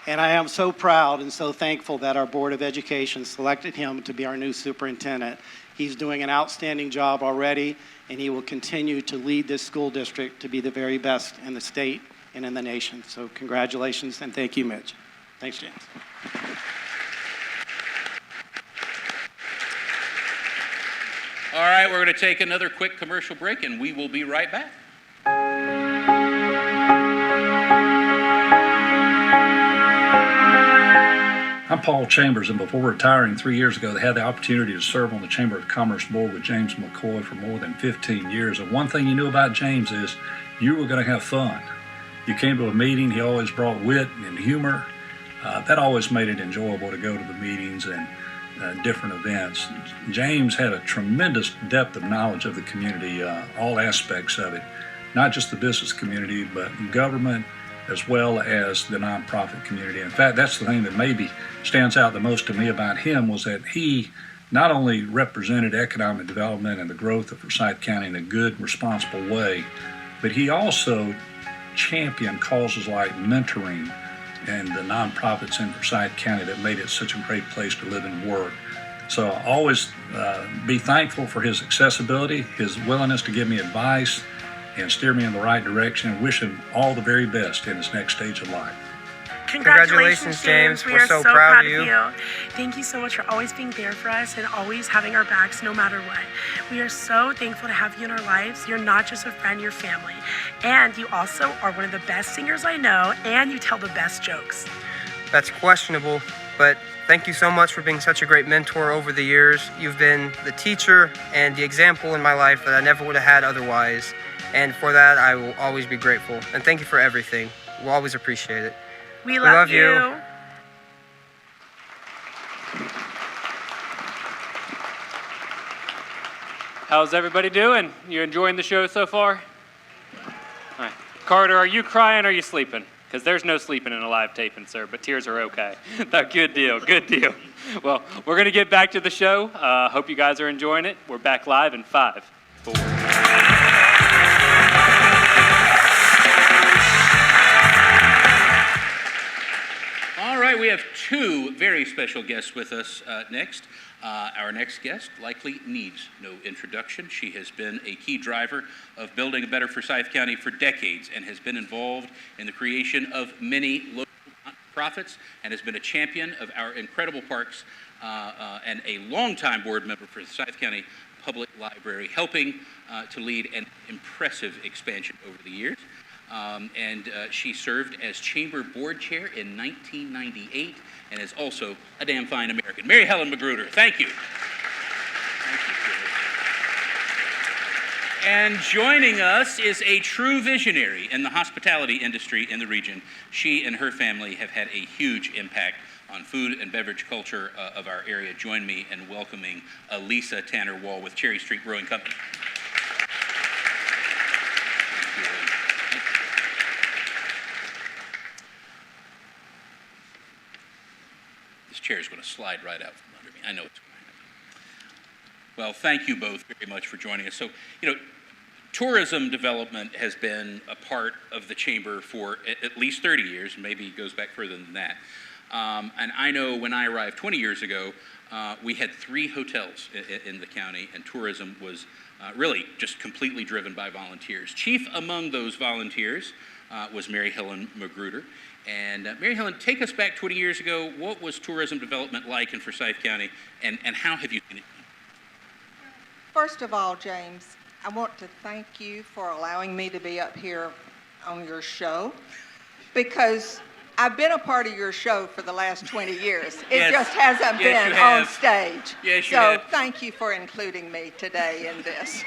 O: And I am so proud and so thankful that our Board of Education selected him to be our new superintendent. He's doing an outstanding job already, and he will continue to lead this school district to be the very best in the state and in the nation. So congratulations, and thank you, Mitch. Thanks, James.
E: All right, we're going to take another quick commercial break, and we will be right back.
P: I'm Paul Chambers, and before retiring 3 years ago, I had the opportunity to serve on the Chamber of Commerce board with James McCoy for more than 15 years. And one thing you knew about James is you were going to have fun. You came to a meeting, he always brought wit and humor. That always made it enjoyable to go to the meetings and different events. James had a tremendous depth of knowledge of the community, all aspects of it, not just the business community, but government, as well as the nonprofit community. In fact, that's the thing that maybe stands out the most to me about him, was that he not only represented economic development and the growth of Forsyth County in a good, responsible way, but he also championed causes like mentoring and the nonprofits in Forsyth County that made it such a great place to live and work. So I'll always be thankful for his accessibility, his willingness to give me advice, and steer me in the right direction, and wish him all the very best in his next stage of life.
Q: Congratulations, James. We're so proud of you. Thank you so much for always being there for us and always having our backs no matter what. We are so thankful to have you in our lives. You're not just a friend, you're family. And you also are one of the best singers I know, and you tell the best jokes.
R: That's questionable, but thank you so much for being such a great mentor over the years. You've been the teacher and the example in my life that I never would have had otherwise. And for that, I will always be grateful. And thank you for everything. We'll always appreciate it.
Q: We love you.
C: How's everybody doing? You enjoying the show so far? All right. Carter, are you crying or are you sleeping? Because there's no sleeping in a live taping, sir, but tears are okay. Good deal, good deal. Well, we're going to get back to the show. Hope you guys are enjoying it. We're back live in 5, 4.
E: All right, we have two very special guests with us next. Our next guest likely needs no introduction. She has been a key driver of building a better Forsyth County for decades and has been involved in the creation of many local nonprofits and has been a champion of our incredible parks and a longtime board member for the Forsyth County Public Library, helping to lead an impressive expansion over the years. She served as Chamber Board Chair in 1998 and is also a damn fine American. Mary Helen Magruder, thank you. Thank you. And joining us is a true visionary in the hospitality industry in the region. She and her family have had a huge impact on food and beverage culture of our area. Join me in welcoming Lisa Tanner Wall with Cherry Street Brewing Company. Chair is going to slide right out from under me. I know it's going to happen. Well, thank you both very much for joining us. So, tourism development has been a part of the Chamber for at least 30 years, maybe it goes back further than that. And I know when I arrived 20 years ago, we had 3 hotels in the county, and tourism was really just completely driven by volunteers. Chief among those volunteers was Mary Helen Magruder. And Mary Helen, take us back 20 years ago. What was tourism development like in Forsyth County, and how have you seen it?
S: First of all, James, I want to thank you for allowing me to be up here on your show, because I've been a part of your show for the last 20 years. It just hasn't been on stage.
E: Yes, you have.
S: So thank you for including me today in this.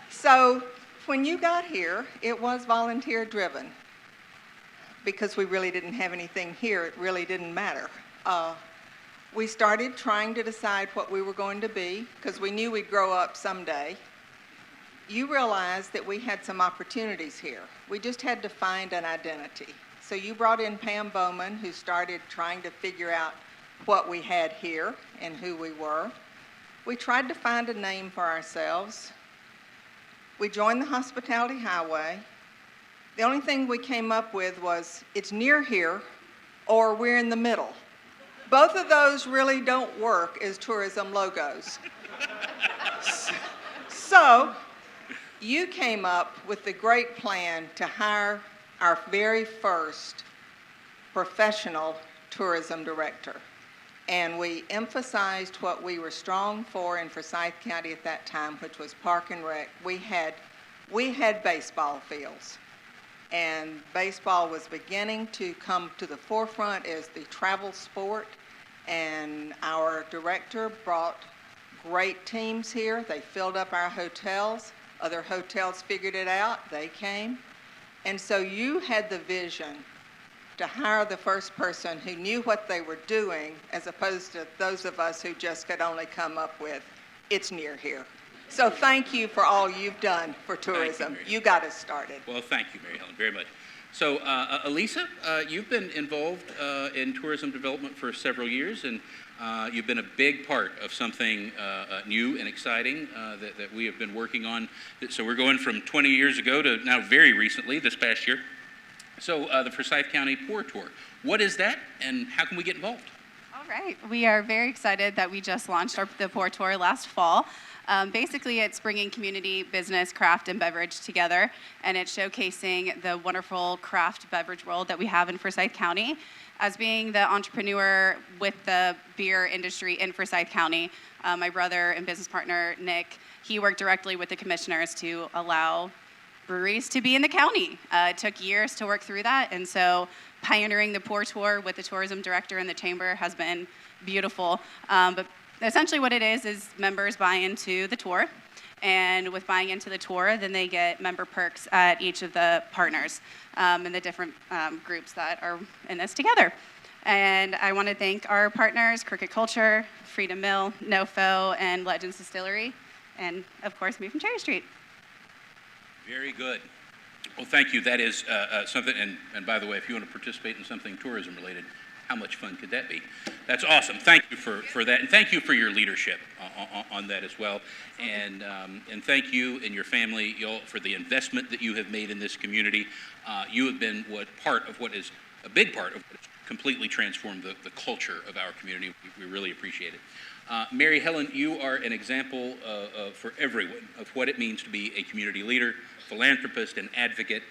S: So when you got here, it was volunteer driven. Because we really didn't have anything here, it really didn't matter. We started trying to decide what we were going to be, because we knew we'd grow up someday. You realized that we had some opportunities here. We just had to find an identity. So you brought in Pam Bowman, who started trying to figure out what we had here and who we were. we tried to find a name for ourselves. We joined the Hospitality Highway. The only thing we came up with was, it's near here, or we're in the middle. Both of those really don't work as tourism logos. So, you came up with the great plan to hire our very first professional tourism director. And we emphasized what we were strong for in Forsyth County at that time, which was Park and Rec. We had baseball fields. And baseball was beginning to come to the forefront as the travel sport. And our director brought great teams here. They filled up our hotels. Other hotels figured it out. They came. And so you had the vision to hire the first person who knew what they were doing, as opposed to those of us who just could only come up with, it's near here. So thank you for all you've done for tourism. You got us started.
E: Well, thank you, Mary Helen, very much. So, Elisa, you've been involved in tourism development for several years, and you've been a big part of something new and exciting that we have been working on. So we're going from 20 years ago to now very recently, this past year. So the Forsyth County Poor Tour. What is that, and how can we get involved?
T: All right. We are very excited that we just launched the Poor Tour last fall. Basically, it's bringing community, business, craft, and beverage together, and it's showcasing the wonderful craft beverage world that we have in Forsyth County. As being the entrepreneur with the beer industry in Forsyth County, my brother and business partner, Nick, he worked directly with the commissioners to allow breweries to be in the county. It took years to work through that, and so pioneering the Poor Tour with the tourism director in the chamber has been beautiful. But essentially what it is members buy into the tour, and with buying into the tour, then they get member perks at each of the partners and the different groups that are in this together. And I want to thank our partners, Cricket Culture, Freedom Mill, NoFo, and Legends Distillery, and of course, me from Cherry Street.
E: Very good. Well, thank you. That is something, and by the way, if you want to participate in something tourism related, how much fun could that be? That's awesome. Thank you for that, and thank you for your leadership on that as well. And thank you and your family, y'all, for the investment that you have made in this community. You have been part of what is a big part of what has completely transformed the culture of our community. We really appreciate it. Mary Helen, you are an example for everyone of what it means to be a community leader, philanthropist, and advocate.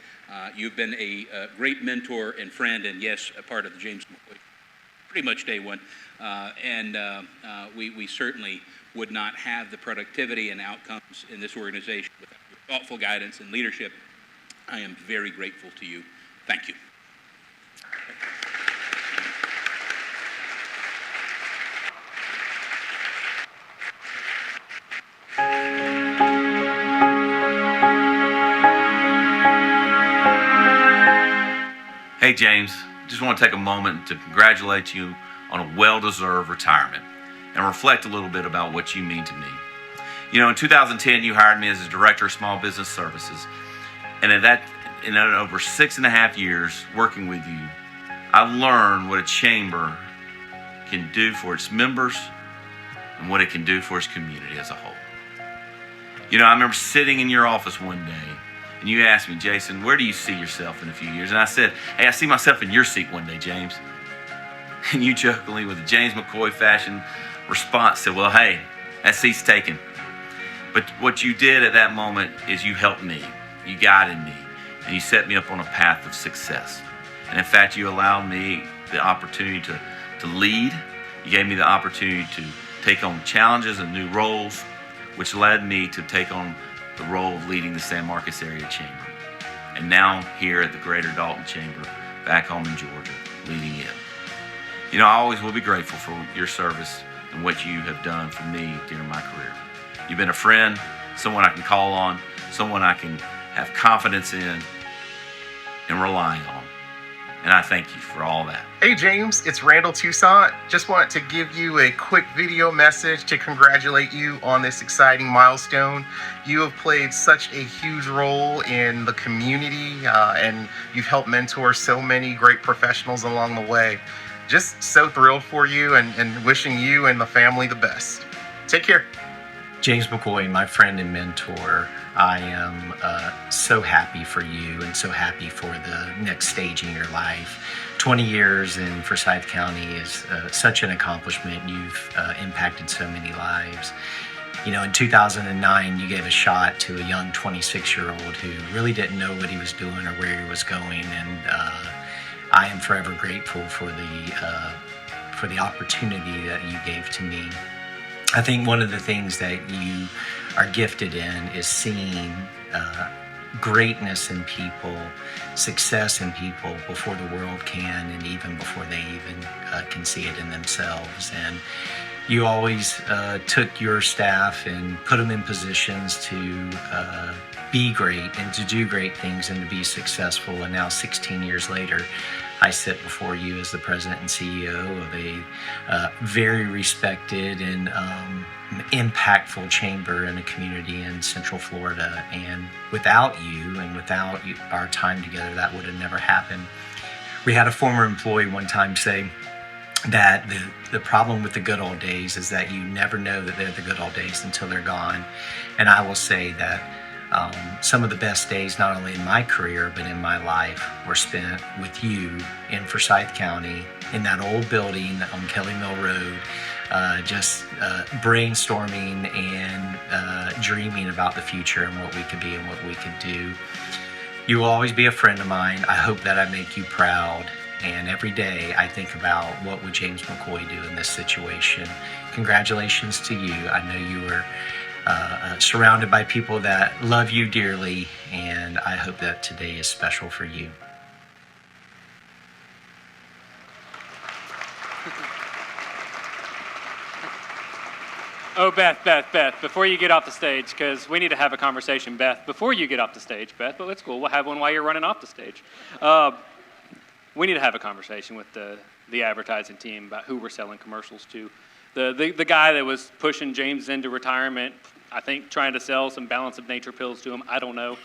E: You've been a great mentor and friend, and yes, a part of the James McCoy pretty much day one. We certainly would not have the productivity and outcomes in this organization without your thoughtful guidance and leadership. I am very grateful to you. Thank you.
U: Hey James, just want to take a moment to congratulate you on a well-deserved retirement and reflect a little bit about what you mean to me. You know, in 2010 you hired me as a Director of Small Business Services, and in over 6.5 years working with you, I've learned what a chamber can do for its members and what it can do for its community as a whole. You know, I remember sitting in your office one day and you asked me, Jason, where do you see yourself in a few years? And I said, hey, I see myself in your seat one day, James. And you jokingly, with a James McCoy fashion response, said, well, hey, that seat's taken. But what you did at that moment is you helped me, you guided me, and you set me up on a path of success. And in fact, you allowed me the opportunity to lead. You gave me the opportunity to take on challenges and new roles, which led me to take on the role of leading the San Marcos Area Chamber. And now here at the Greater Dalton Chamber, back home in Georgia, leading it. You know, I always will be grateful for your service and what you have done for me during my career. You've been a friend, someone I can call on, someone I can have confidence in and rely on. And I thank you for all that.
V: Hey James, it's Randall Toussaint. Just wanted to give you a quick video message to congratulate you on this exciting milestone. You have played such a huge role in the community and you've helped mentor so many great professionals along the way. Just so thrilled for you and wishing you and the family the best. Take care.
A: James McCoy, my friend and mentor, I am so happy for you and so happy for the next stage in your life. 20 years in Forsyth County is such an accomplishment. You've impacted so many lives. You know, in 2009, you gave a shot to a young 26-year-old who really didn't know what he was doing or where he was going, and I am forever grateful for the opportunity that you gave to me. I think one of the things that you are gifted in is seeing greatness in people, success in people before the world can, and even before they even can see it in themselves. And you always took your staff and put them in positions to be great and to do great things and to be successful. And now 16 years later, I sit before you as the president and CEO of a very respected and impactful chamber in a community in Central Florida. And without you and without our time together, that would have never happened. We had a former employee one time say that the problem with the good old days is that you never know that they're the good old days until they're gone. And I will say that some of the best days, not only in my career, but in my life, were spent with you in Forsyth County, in that old building on Kelly Mill Road, just brainstorming and dreaming about the future and what we could be and what we could do. You will always be a friend of mine. I hope that I make you proud. And every day I think about what would James McCoy do in this situation. Congratulations to you. I know you were surrounded by people that love you dearly, and I hope that today is special for you.
C: Oh, Beth, before you get off the stage, because we need to have a conversation, Beth, before you get off the stage, Beth, but it's cool. We'll have one while you're running off the stage. We need to have a conversation with the advertising team about who we're selling commercials to. The guy that was pushing James into retirement, I think trying to sell some Balance of Nature pills to him, I don't know.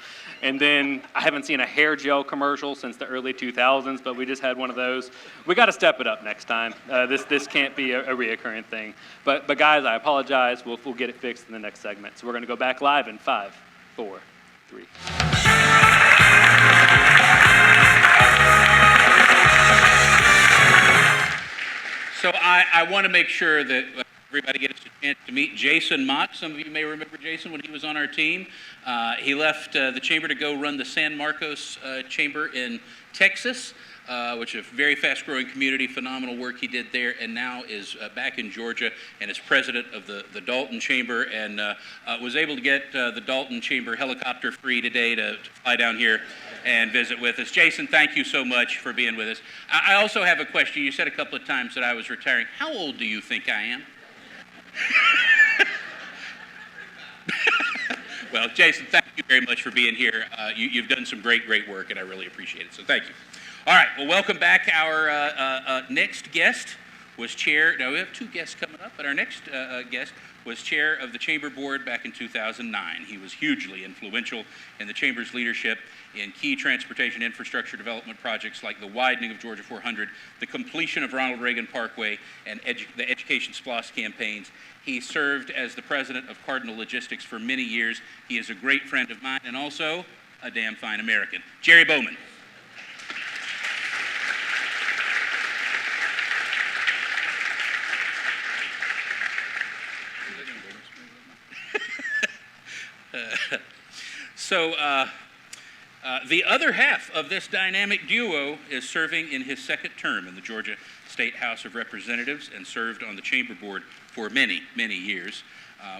C: And then I haven't seen a hair gel commercial since the early 2000s, but we just had one of those. We got to step it up next time. This can't be a reoccurring thing. But guys, I apologize. We'll get it fixed in the next segment. So we're going to go back live in 5, 4, 3.
E: So I want to make sure that everybody gets a chance to meet Jason Mott. Some of you may remember Jason when he was on our team. He left the chamber to go run the San Marcos chamber in Texas, which is a very fast-growing community, phenomenal work he did there, and now is back in Georgia and is president of the Dalton Chamber, and was able to get the Dalton Chamber helicopter free today to fly down here and visit with us. Jason, thank you so much for being with us. I also have a question. You said a couple of times that I was retiring. How old do you think I am? Well, Jason, thank you very much for being here. You've done some great work, and I really appreciate it, so thank you. All right, well, welcome back. Our next guest was chair. Now, we have 2 guests coming up, but our next guest was chair of the Chamber Board back in 2009. He was hugely influential in the Chamber's leadership in key transportation infrastructure development projects like the widening of Georgia 400, the completion of Ronald Reagan Parkway, and the Education SPLOST campaigns. He served as the president of Cardinal Logistics for many years. He is a great friend of mine and also a damn fine American. Jerry Bowman. So the other half of this dynamic duo is serving in his second term in the Georgia State House of Representatives and served on the Chamber Board for many years,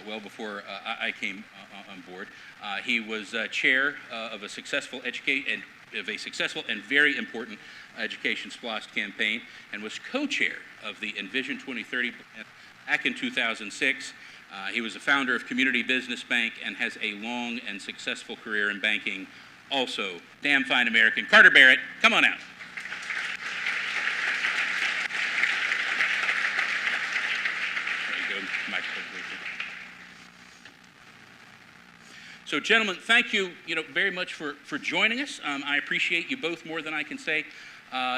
E: well before I came on board. He was chair of a successful and very important Education SPLOST campaign and was co-chair of the Envision 2030 plan back in 2006. He was the founder of Community Business Bank and has a long and successful career in banking. Also, damn fine American. Carter Barrett, come on out. There you go, microphone. So, gentlemen, thank you, very much for joining us. I appreciate you both more than I can say.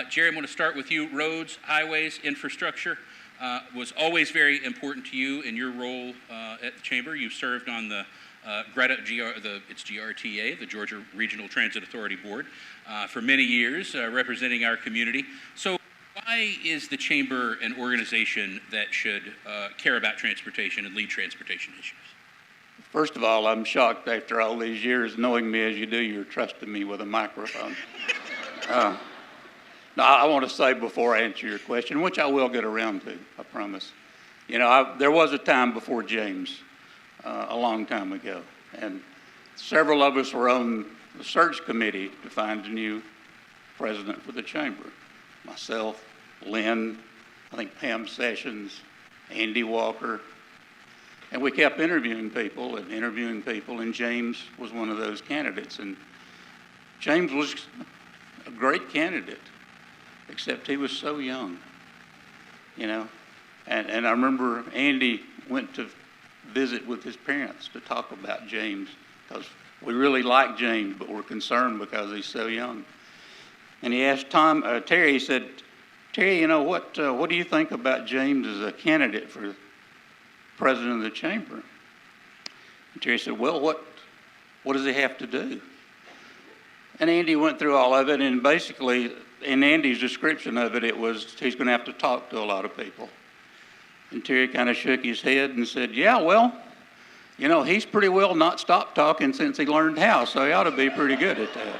E: Jerry, I'm going to start with you. Roads, highways, infrastructure. was always very important to you in your role at the Chamber. You served on the it's GRTA, the Georgia Regional Transit Authority Board, for many years, representing our community. So why is the Chamber an organization that should care about transportation and lead transportation issues?
B: First of all, I'm shocked after all these years, knowing me as you do, you're trusting me with a microphone. Now, I want to say before I answer your question, which I will get around to, I promise. You know, there was a time before James, a long time ago, and several of us were on the search committee to find a new president for the Chamber. Myself, Lynn, I think Pam Sessions, Andy Walker, and we kept interviewing people, and James was one of those candidates. And James was a great candidate, except he was so young, you know. And I remember Andy went to visit with his parents to talk about James, because we really like James, but we're concerned because he's so young. And he asked Terry, he said, Terry, you know, what do you think about James as a candidate for president of the Chamber? And Terry said, well, what does he have to do? And Andy went through all of it, and basically, in Andy's description of it, it was he's going to have to talk to a lot of people. And Terry kind of shook his head and said, yeah, well, you know, he's pretty well not stopped talking since he learned how, so he ought to be pretty good at that.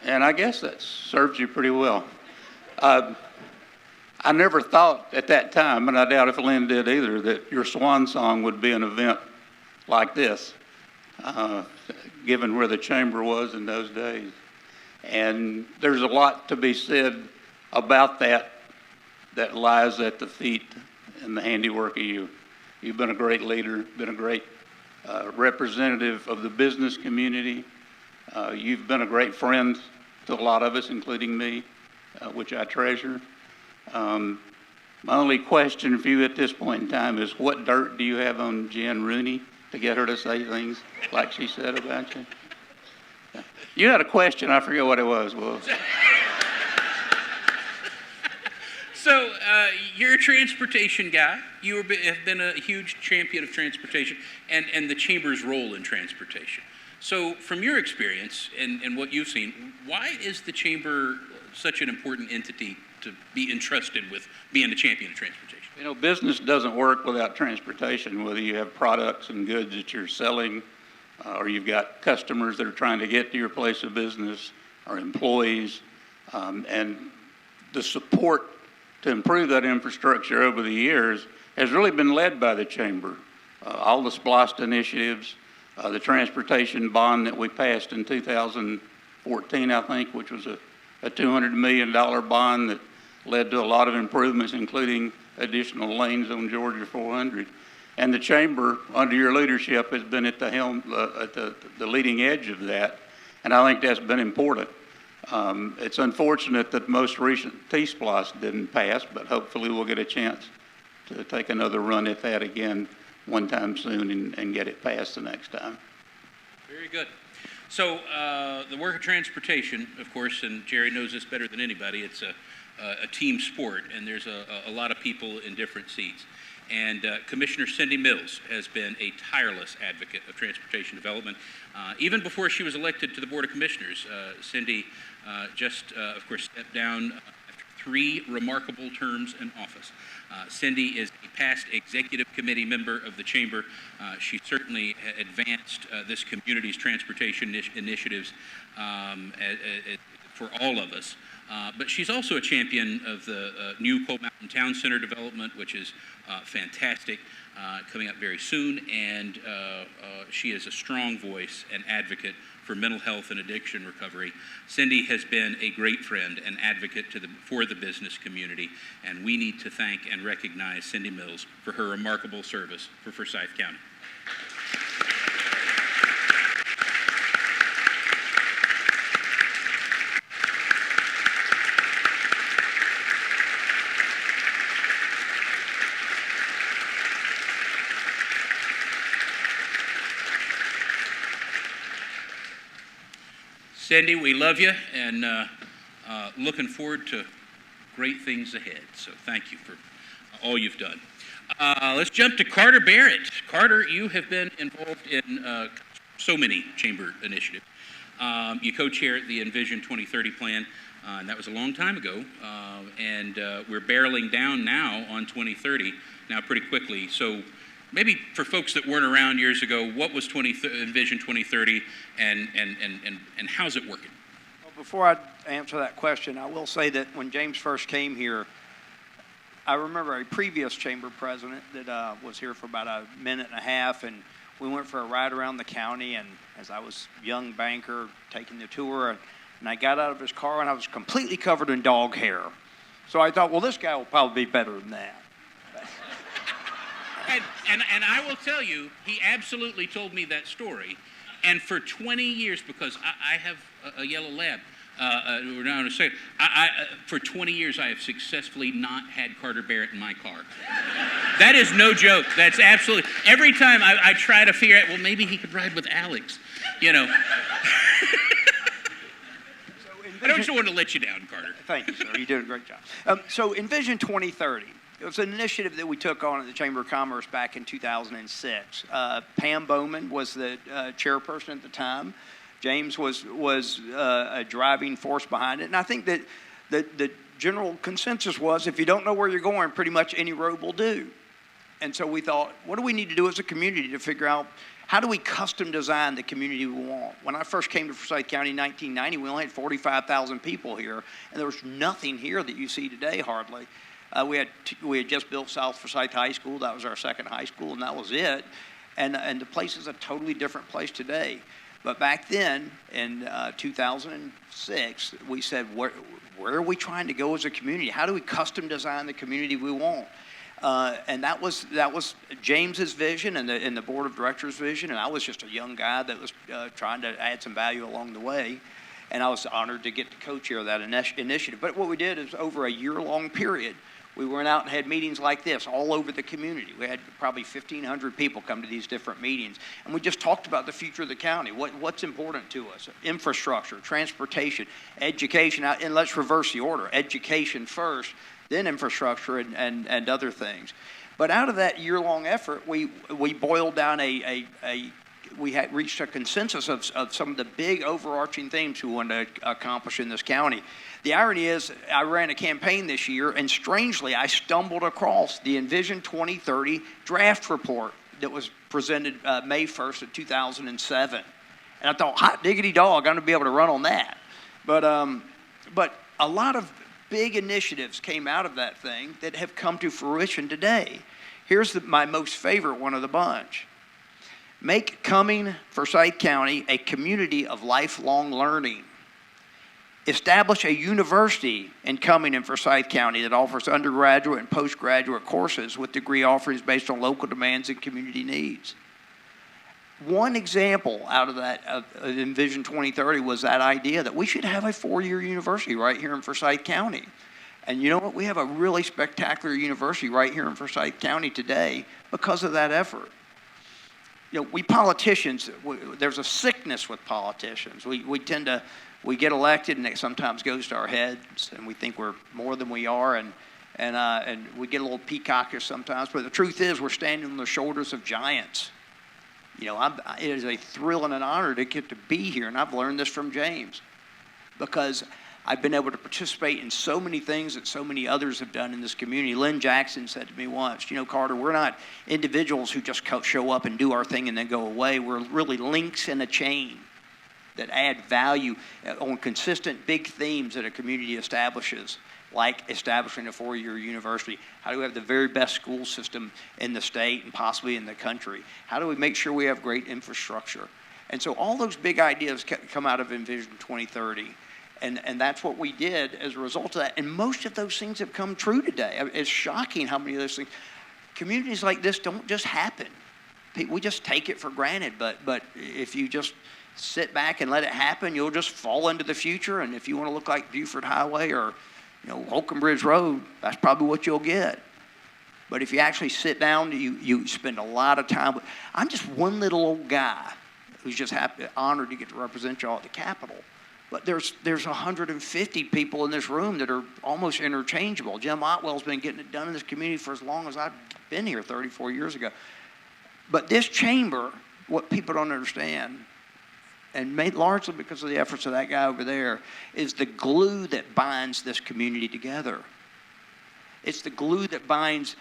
B: And I guess that serves you pretty well. I never thought at that time, and I doubt if Lynn did either, that your swan song would be an event like this, given where the Chamber was in those days. And there's a lot to be said about that lies at the feet and the handiwork of you. You've been a great leader, been a great representative of the business community. You've been a great friend to a lot of us, including me, which I treasure. My only question for you at this point in time is, what dirt do you have on Jen Rooney to get her to say things like she said about you? You had a question, I forget what it was. Well,
E: so you're a transportation guy. You have been a huge champion of transportation and the Chamber's role in transportation. So from your experience and what you've seen, why is the Chamber such an important entity to be entrusted with being the champion of transportation?
B: you know, business doesn't work without transportation, whether you have products and goods that you're selling, or you've got customers that are trying to get to your place of business, or employees, and the support to improve that infrastructure over the years has really been led by the Chamber. All the SPLOST initiatives, the transportation bond that we passed in 2014, I think, which was a $200 million bond that led to a lot of improvements, including additional lanes on Georgia 400. And the Chamber, under your leadership, has been at the helm, at the leading edge of that, and I think that's been important. It's unfortunate that the most recent T-SPLOST didn't pass, but hopefully we'll get a chance to take another run at that again one time soon and get it passed the next time.
E: Very good. So the work of transportation, of course, and Jerry knows this better than anybody, it's a team sport, and there's a lot of people in different seats. And Commissioner Cindy Mills has been a tireless advocate of transportation development. Even before she was elected to the Board of Commissioners, Cindy of course, stepped down after 3 remarkable terms in office. Cindy is a past executive committee member of the Chamber. She certainly advanced this community's transportation initiatives for all of us. But she's also a champion of the new Cold Mountain Town Center development, which is fantastic, coming up very soon. And she is a strong voice and advocate for mental health and addiction recovery. Cindy has been a great friend and advocate for the business community, and we need to thank and recognize Cindy Mills for her remarkable service for Forsyth County. Cindy, we love you and looking forward to great things ahead. So thank you for all you've done. Let's jump to Carter Barrett. Carter, you have been involved in so many chamber initiatives. You co-chair the Envision 2030 plan, and that was a long time ago. And we're barreling down now on 2030, now pretty quickly. So maybe for folks that weren't around years ago, what was Envision 2030 and how's it working?
D: Well, before I answer that question, I will say that when James first came here, I remember a previous chamber president that was here for about a minute and a half, and we went for a ride around the county, and as I was a young banker taking the tour, and I got out of his car and I was completely covered in dog hair. So I thought, well, this guy will probably be better than that.
E: And I will tell you, he absolutely told me that story. And for 20 years, because I have a yellow lab, we're not going to say it, for 20 years I have successfully not had Carter Barrett in my car. That is no joke. That's absolutely, every time I try to figure out, well, maybe he could ride with Alex, you know. I don't just want to let you down, Carter.
D: Thank you, sir. You did a great job. So Envision 2030, it was an initiative that we took on at the Chamber of Commerce back in 2006. Pam Bowman was the chairperson at the time. James was a driving force behind it. And I think that the general consensus was if you don't know where you're going, pretty much any road will do. And so we thought, what do we need to do as a community to figure out how do we custom design the community we want? When I first came to Forsyth County in 1990, we only had 45,000 people here, and there was nothing here that you see today hardly. We had just built South Forsyth High School. That was our second high school, and that was it. And the place is a totally different place today. But back then, in 2006, we said, where are we trying to go as a community? How do we custom design the community we want? And that was James's vision and the board of directors' vision, and I was just a young guy that was trying to add some value along the way, and I was honored to get to co-chair that initiative. But what we did is over a year-long period, we went out and had meetings like this all over the community. We had probably 1,500 people come to these different meetings, and we just talked about the future of the county, what's important to us, infrastructure, transportation, education, and let's reverse the order, education first, then infrastructure and other things. But out of that year-long effort, we boiled down we had reached a consensus of some of the big overarching themes we wanted to accomplish in this county. The irony is I ran a campaign this year, and strangely, I stumbled across the Envision 2030 draft report that was presented May 1st of 2007. And I thought, hot diggity dog, I'm going to be able to run on that. But a lot of big initiatives came out of that thing that have come to fruition today. Here's my most favorite one of the bunch. Make Cumming, Forsyth County, a community of lifelong learning. Establish a university in Cumming and Forsyth County that offers undergraduate and postgraduate courses with degree offerings based on local demands and community needs. One example out of that of Envision 2030 was that idea that we should have a four-year university right here in Forsyth County. And you know what? We have a really spectacular university right here in Forsyth County today because of that effort. You know, we politicians, there's a sickness with politicians. We tend to, we get elected and it sometimes goes to our heads and we think we're more than we are and we get a little peacockish sometimes. But the truth is we're standing on the shoulders of giants. You know, it is a thrill and an honor to get to be here, and I've learned this from James because I've been able to participate in so many things that so many others have done in this community. Lynn Jackson said to me once, you know, Carter, we're not individuals who just show up and do our thing and then go away. We're really links in a chain that add value on consistent big themes that a community establishes, like establishing a four-year university. How do we have the very best school system in the state and possibly in the country? How do we make sure we have great infrastructure? And so all those big ideas come out of Envision 2030. And that's what we did as a result of that. And most of those things have come true today. It's shocking how many of those things. Communities like this don't just happen. We just take it for granted. But if you just sit back and let it happen, you'll just fall into the future. And if you want to look like Buford Highway or Holcomb Bridge Road, that's probably what you'll get. But if you actually sit down, you spend a lot of time. I'm just one little old guy who's just honored to get to represent y'all at the Capitol. But there's 150 people in this room that are almost interchangeable. Jim Otwell's been getting it done in this community for as long as I've been here 34 years ago. But this chamber, what people don't understand, and made largely because of the efforts of that guy over there, is the glue that binds this community together. It's the glue that binds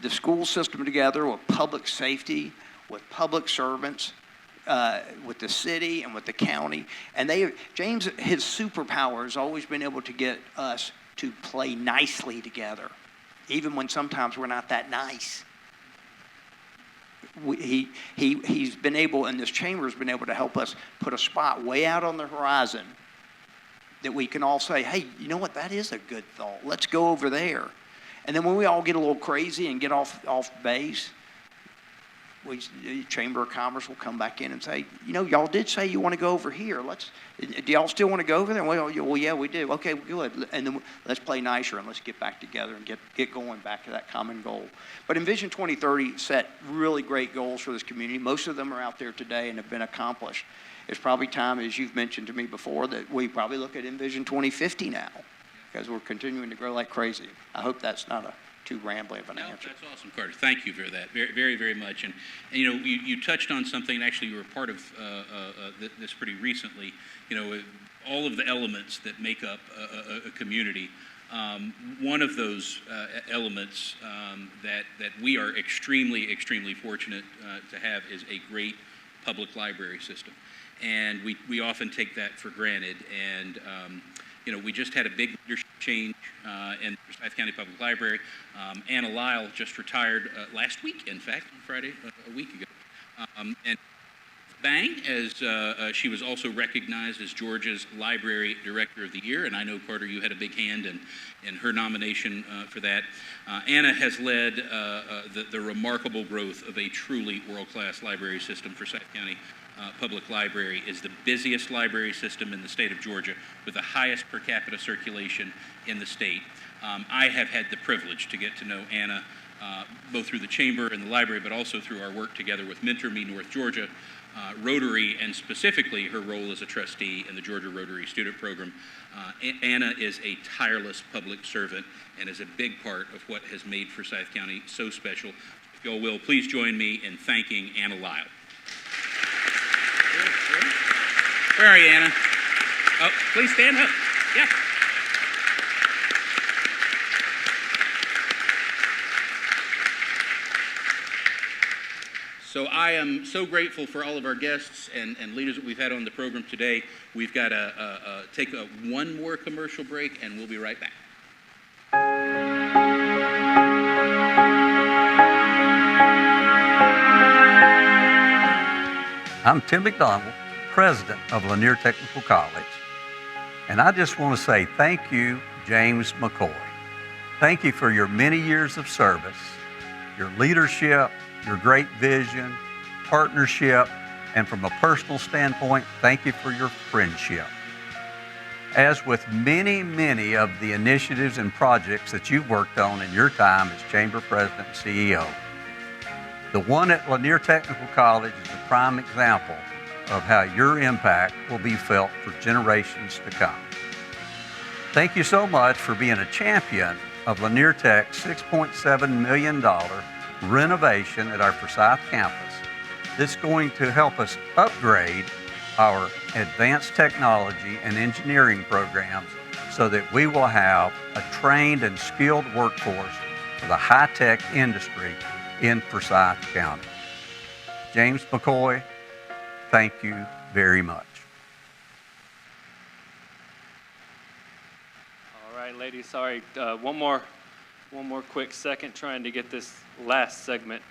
D: the school system together with public safety, with public servants, with the city and with the county. And James, his superpower has always been able to get us to play nicely together, even when sometimes we're not that nice. He's been able, and this chamber has been able to help us put a spot way out on the horizon that we can all say, hey, you know what, that is a good thought. Let's go over there. And then when we all get a little crazy and get off base, the Chamber of Commerce will come back in and say, you know, y'all did say you want to go over here. Do y'all still want to go over there? Well, yeah, we do. Okay, good. And then let's play nicer and let's get back together and get going back to that common goal. But Envision 2030 set really great goals for this community. Most of them are out there today and have been accomplished. It's probably time, as you've mentioned to me before, that we probably look at Envision 2050 now, because we're continuing to grow like crazy. I hope that's not too rambling of an answer.
E: That's awesome, Carter. Thank you for that, very, very, very much. And you know, you touched on something, and actually you were part of this pretty recently. You know, all of the elements that make up a community. One of those elements that we are extremely, extremely fortunate to have is a great public library system. And we often take that for granted. And you know, we just had a big leadership change in the Forsyth County Public Library. Anna Lyle just retired last week, in fact, Friday, a week ago. And bang, as she was also recognized as Georgia's Library Director of the Year. And I know, Carter, you had a big hand in her nomination for that. Anna has led the remarkable growth of a truly world-class library system. Forsyth County Public Library is the busiest library system in the state of Georgia with the highest per capita circulation in the state. I have had the privilege to get to know Anna both through the chamber and the library, but also through our work together with Mentor Me North Georgia, Rotary, and specifically her role as a trustee in the Georgia Rotary Student Program. Anna is a tireless public servant and is a big part of what has made Forsyth County so special. If y'all will, please join me in thanking Anna Lyle. Where are you, Anna? Oh, please stand up. Yeah. So I am so grateful for all of our guests and leaders that we've had on the program today. We've got to take one more commercial break, and we'll be right back.
F: I'm Tim McDonald, president of Lanier Technical College, and I just want to say thank you, James McCoy. Thank you for your many years of service, your leadership, your great vision, partnership, and from a personal standpoint, thank you for your friendship. As with many, many of the initiatives and projects that you've worked on in your time as Chamber President and CEO, the one at Lanier Technical College is a prime example of how your impact will be felt for generations to come. Thank you so much for being a champion of Lanier Tech's $6.7 million renovation at our Forsyth campus. This is going to help us upgrade our advanced technology and engineering programs so that we will have a trained and skilled workforce for the high-tech industry in Forsyth County. James McCoy, thank you very much.
C: All right, ladies, sorry, one more quick second trying to get this last segment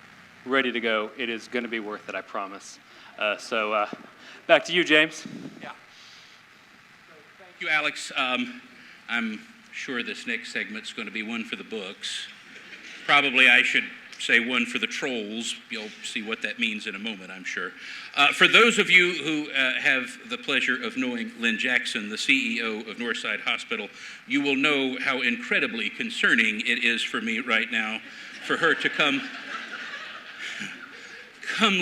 C: ready to go. It is going to be worth it, I promise. So back to you, James.
E: Yeah. Thank you, Alex. I'm sure this next segment's going to be one for the books. Probably I should say one for the trolls. You'll see what that means in a moment, I'm sure. For those of you who have the pleasure of knowing Lynn Jackson, the CEO of Northside Hospital, you will know how incredibly concerning it is for me right now for her to come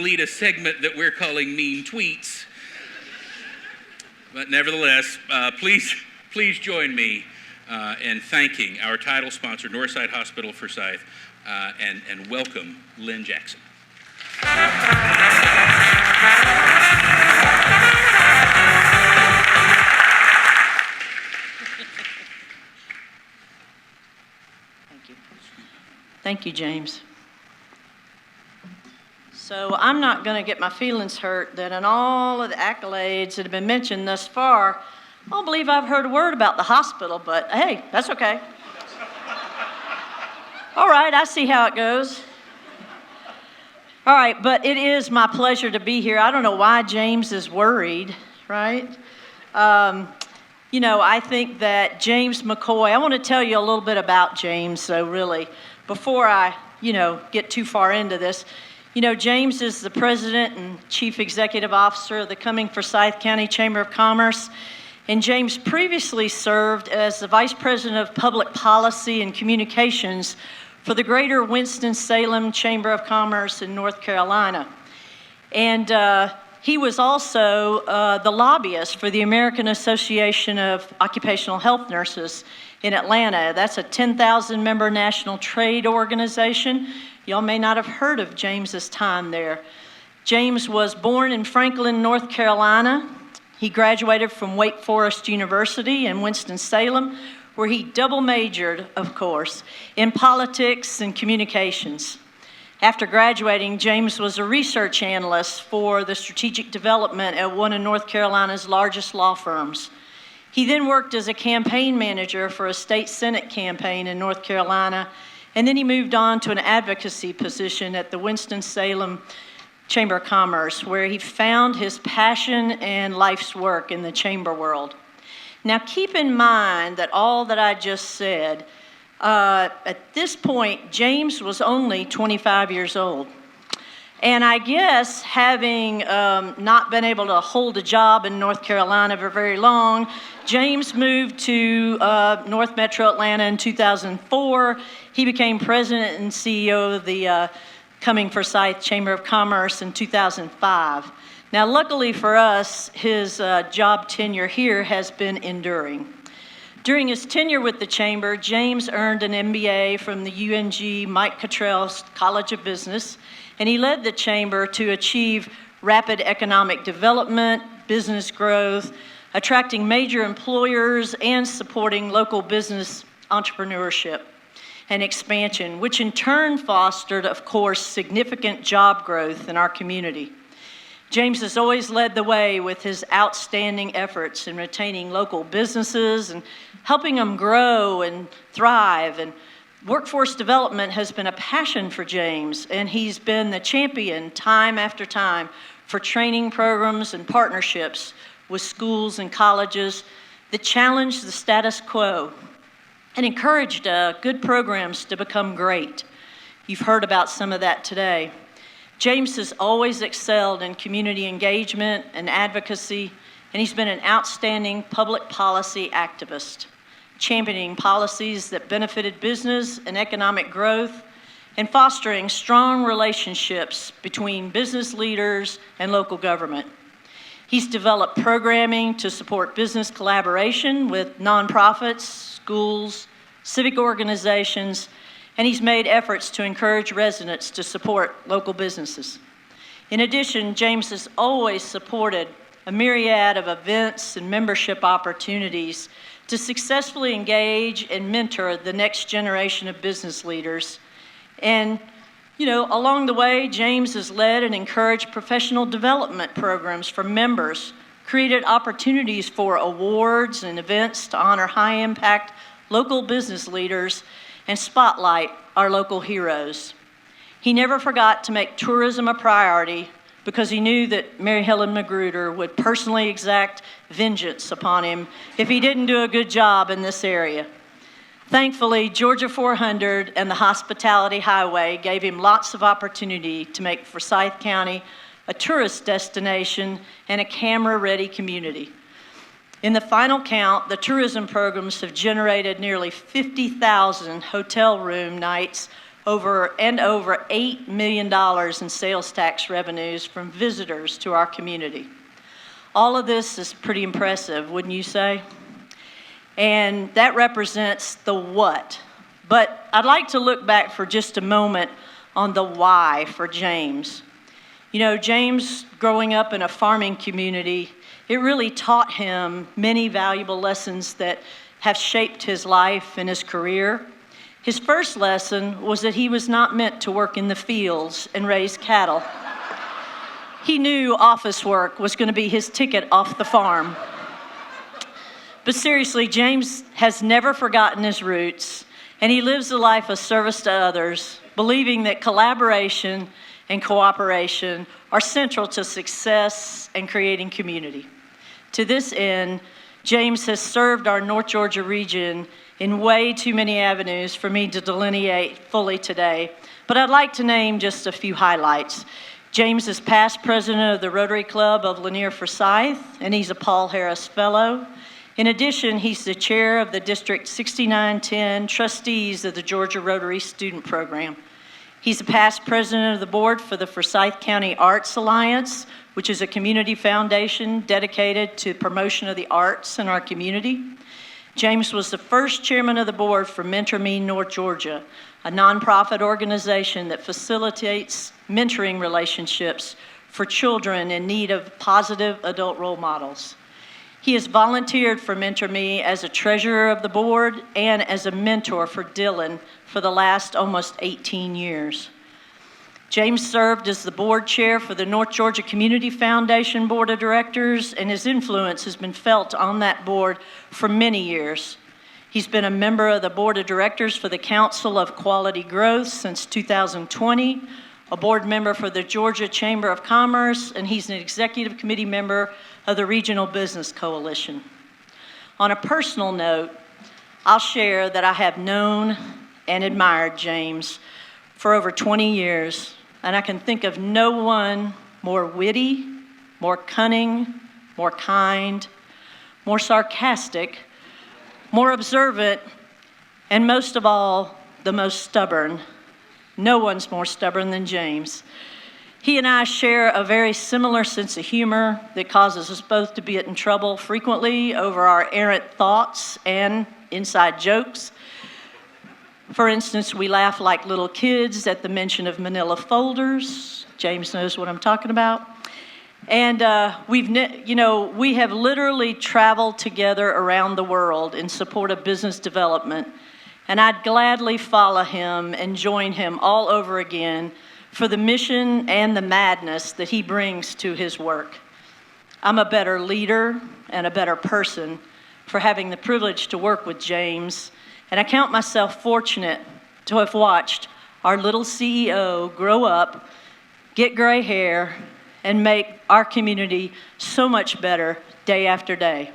E: lead a segment that we're calling Mean Tweets. But nevertheless, please join me in thanking our title sponsor, Northside Hospital Forsyth, and welcome Lynn Jackson.
G: Thank you, James. So I'm not going to get my feelings hurt that in all of the accolades that have been mentioned thus far, I don't believe I've heard a word about the hospital, but hey, that's okay. All right, I see how it goes. All right, but it is my pleasure to be here. I don't know why James is worried, right? You know, I think that James McCoy, I want to tell you a little bit about James, so really, before I, get too far into this. James is the president and chief executive officer of the Cumming-Forsyth County Chamber of Commerce. And James previously served as the vice president of public policy and communications for the Greater Winston-Salem Chamber of Commerce in North Carolina. And he was also the lobbyist for the American Association of Occupational Health Nurses in Atlanta. That's a 10,000 member national trade organization. Y'all may not have heard of James's time there. James was born in Franklin, North Carolina. He graduated from Wake Forest University in Winston-Salem, where he double majored, of course, in politics and communications. After graduating, James was a research analyst for the strategic development at one of North Carolina's largest law firms. He then worked as a campaign manager for a state Senate campaign in North Carolina, and then he moved on to an advocacy position at the Winston-Salem Chamber of Commerce, where he found his passion and life's work in the chamber world. Now, keep in mind that all that I just said, at this point, James was only 25 years old. And I guess having not been able to hold a job in North Carolina for very long, James moved to North Metro Atlanta in 2004. He became president and CEO of the Cumming-Forsyth Chamber of Commerce in 2005. Now, luckily for us, his job tenure here has been enduring. During his tenure with the Chamber, James earned an MBA from the UNG Mike Cottrell College of Business, and he led the Chamber to achieve rapid economic development, business growth, attracting major employers, and supporting local business entrepreneurship and expansion, which in turn fostered, of course, significant job growth in our community. James has always led the way with his outstanding efforts in retaining local businesses and helping them grow and thrive. And workforce development has been a passion for James, and he's been the champion time after time for training programs and partnerships with schools and colleges that challenge the status quo and encouraged good programs to become great. You've heard about some of that today. James has always excelled in community engagement and advocacy, and he's been an outstanding public policy activist, championing policies that benefited business and economic growth, and fostering strong relationships between business leaders and local government. He's developed programming to support business collaboration with nonprofits, schools, civic organizations, and he's made efforts to encourage residents to support local businesses. In addition, James has always supported a myriad of events and membership opportunities to successfully engage and mentor the next generation of business leaders. And, along the way, James has led and encouraged professional development programs for members, created opportunities for awards and events to honor high-impact local business leaders and spotlight our local heroes. He never forgot to make tourism a priority because he knew that Mary Helen Magruder would personally exact vengeance upon him if he didn't do a good job in this area. Thankfully, Georgia 400 and the Hospitality Highway gave him lots of opportunity to make Forsyth County a tourist destination and a camera-ready community. In the final count, the tourism programs have generated nearly 50,000 hotel room nights over $8 million in sales tax revenues from visitors to our community. All of this is pretty impressive, wouldn't you say? And that represents the what. But I'd like to look back for just a moment on the why for James. You know, James, growing up in a farming community, it really taught him many valuable lessons that have shaped his life and his career. His first lesson was that he was not meant to work in the fields and raise cattle. He knew office work was going to be his ticket off the farm. But seriously, James has never forgotten his roots, and he lives a life of service to others, believing that collaboration and cooperation are central to success and creating community. To this end, James has served our North Georgia region in way too many avenues for me to delineate fully today, but I'd like to name just a few highlights. James is past president of the Rotary Club of Lanier Forsyth, and he's a Paul Harris Fellow. In addition, he's the chair of the District 6910 Trustees of the Georgia Rotary Student Program. He's a past president of the board for the Forsyth County Arts Alliance, which is a community foundation dedicated to promotion of the arts in our community. James was the first chairman of the board for Mentor Me North Georgia, a nonprofit organization that facilitates mentoring relationships for children in need of positive adult role models. He has volunteered for Mentor Me as a treasurer of the board and as a mentor for Dylan for the last almost 18 years. James served as the board chair for the North Georgia Community Foundation Board of Directors, and his influence has been felt on that board for many years. He's been a member of the board of directors for the Council of Quality Growth since 2020, a board member for the Georgia Chamber of Commerce, and he's an executive committee member of the Regional Business Coalition. On a personal note, I'll share that I have known and admired James for over 20 years, and I can think of no one more witty, more cunning, more kind, more sarcastic, more observant, and most of all, the most stubborn. No one's more stubborn than James. He and I share a very similar sense of humor that causes us both to be in trouble frequently over our errant thoughts and inside jokes. For instance, we laugh like little kids at the mention of manila folders. James knows what I'm talking about. And we have literally traveled together around the world in support of business development. And I'd gladly follow him and join him all over again for the mission and the madness that he brings to his work. I'm a better leader and a better person for having the privilege to work with James, and I count myself fortunate to have watched our little CEO grow up, get gray hair, and make our community so much better day after day.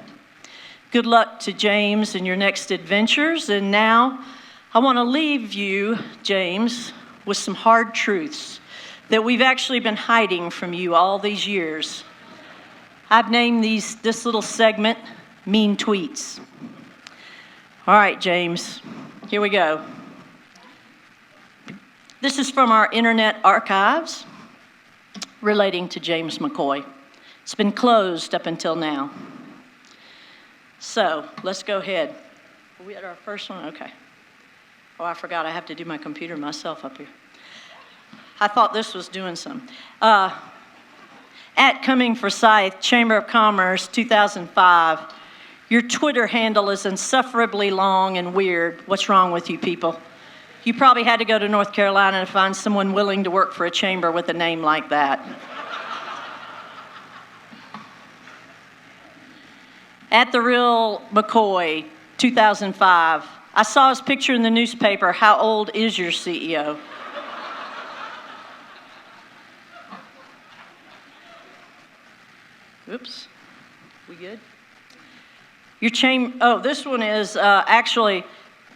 G: Good luck to James in your next adventures, and now I want to leave you, James, with some hard truths that we've actually been hiding from you all these years. I've named this little segment, Mean Tweets. All right, James, here we go. This is from our internet archives relating to James McCoy. It's been closed up until now. So let's go ahead. Are we at our first one? Okay. Oh, I forgot I have to do my computer myself up here. I thought this was doing some. At Coming Forsyth, Chamber of Commerce, 2005, your Twitter handle is insufferably long and weird. What's wrong with you people? You probably had to go to North Carolina to find someone willing to work for a chamber with a name like that. At the Real McCoy, 2005, I saw his picture in the newspaper. How old is your CEO? Oops, we good? This one is actually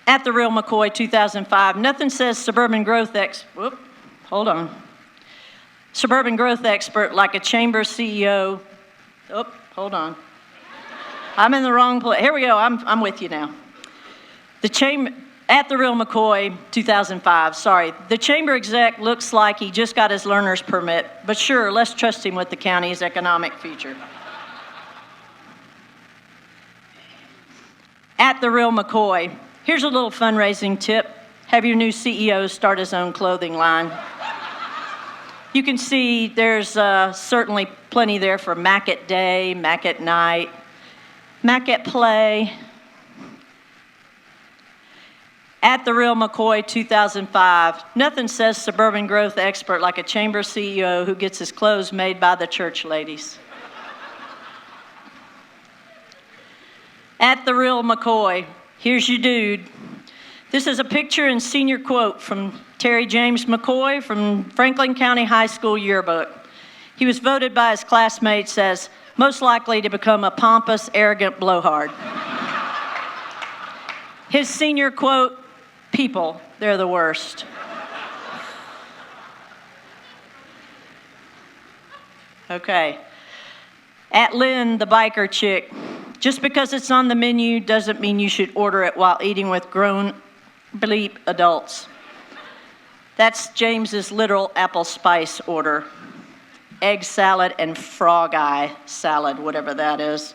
G: at the Real McCoy 2005. Nothing says suburban growth Suburban growth expert like a chamber CEO. Hold on. I'm in the wrong place. Here we go. I'm with you now. At the Real McCoy 2005. Sorry, the chamber exec looks like he just got his learner's permit, but sure, let's trust him with the county's economic future. At The Real McCoy, here's a little fundraising tip. Have your new CEO start his own clothing line. You can see there's certainly plenty there for Mac at day, Mac at night, Mac at play. At The Real McCoy 2005, nothing says suburban growth expert like a chamber CEO who gets his clothes made by the church ladies. At The Real McCoy, here's your dude. This is a picture and senior quote from Terry James McCoy from Franklin County High School yearbook. He was voted by his classmates as most likely to become a pompous, arrogant blowhard. His senior quote, "People, they're the worst." Okay. At Lynn, the biker chick, just because it's on the menu doesn't mean you should order it while eating with grown bleep adults. That's James's literal apple spice order. Egg salad and frog eye salad, whatever that is.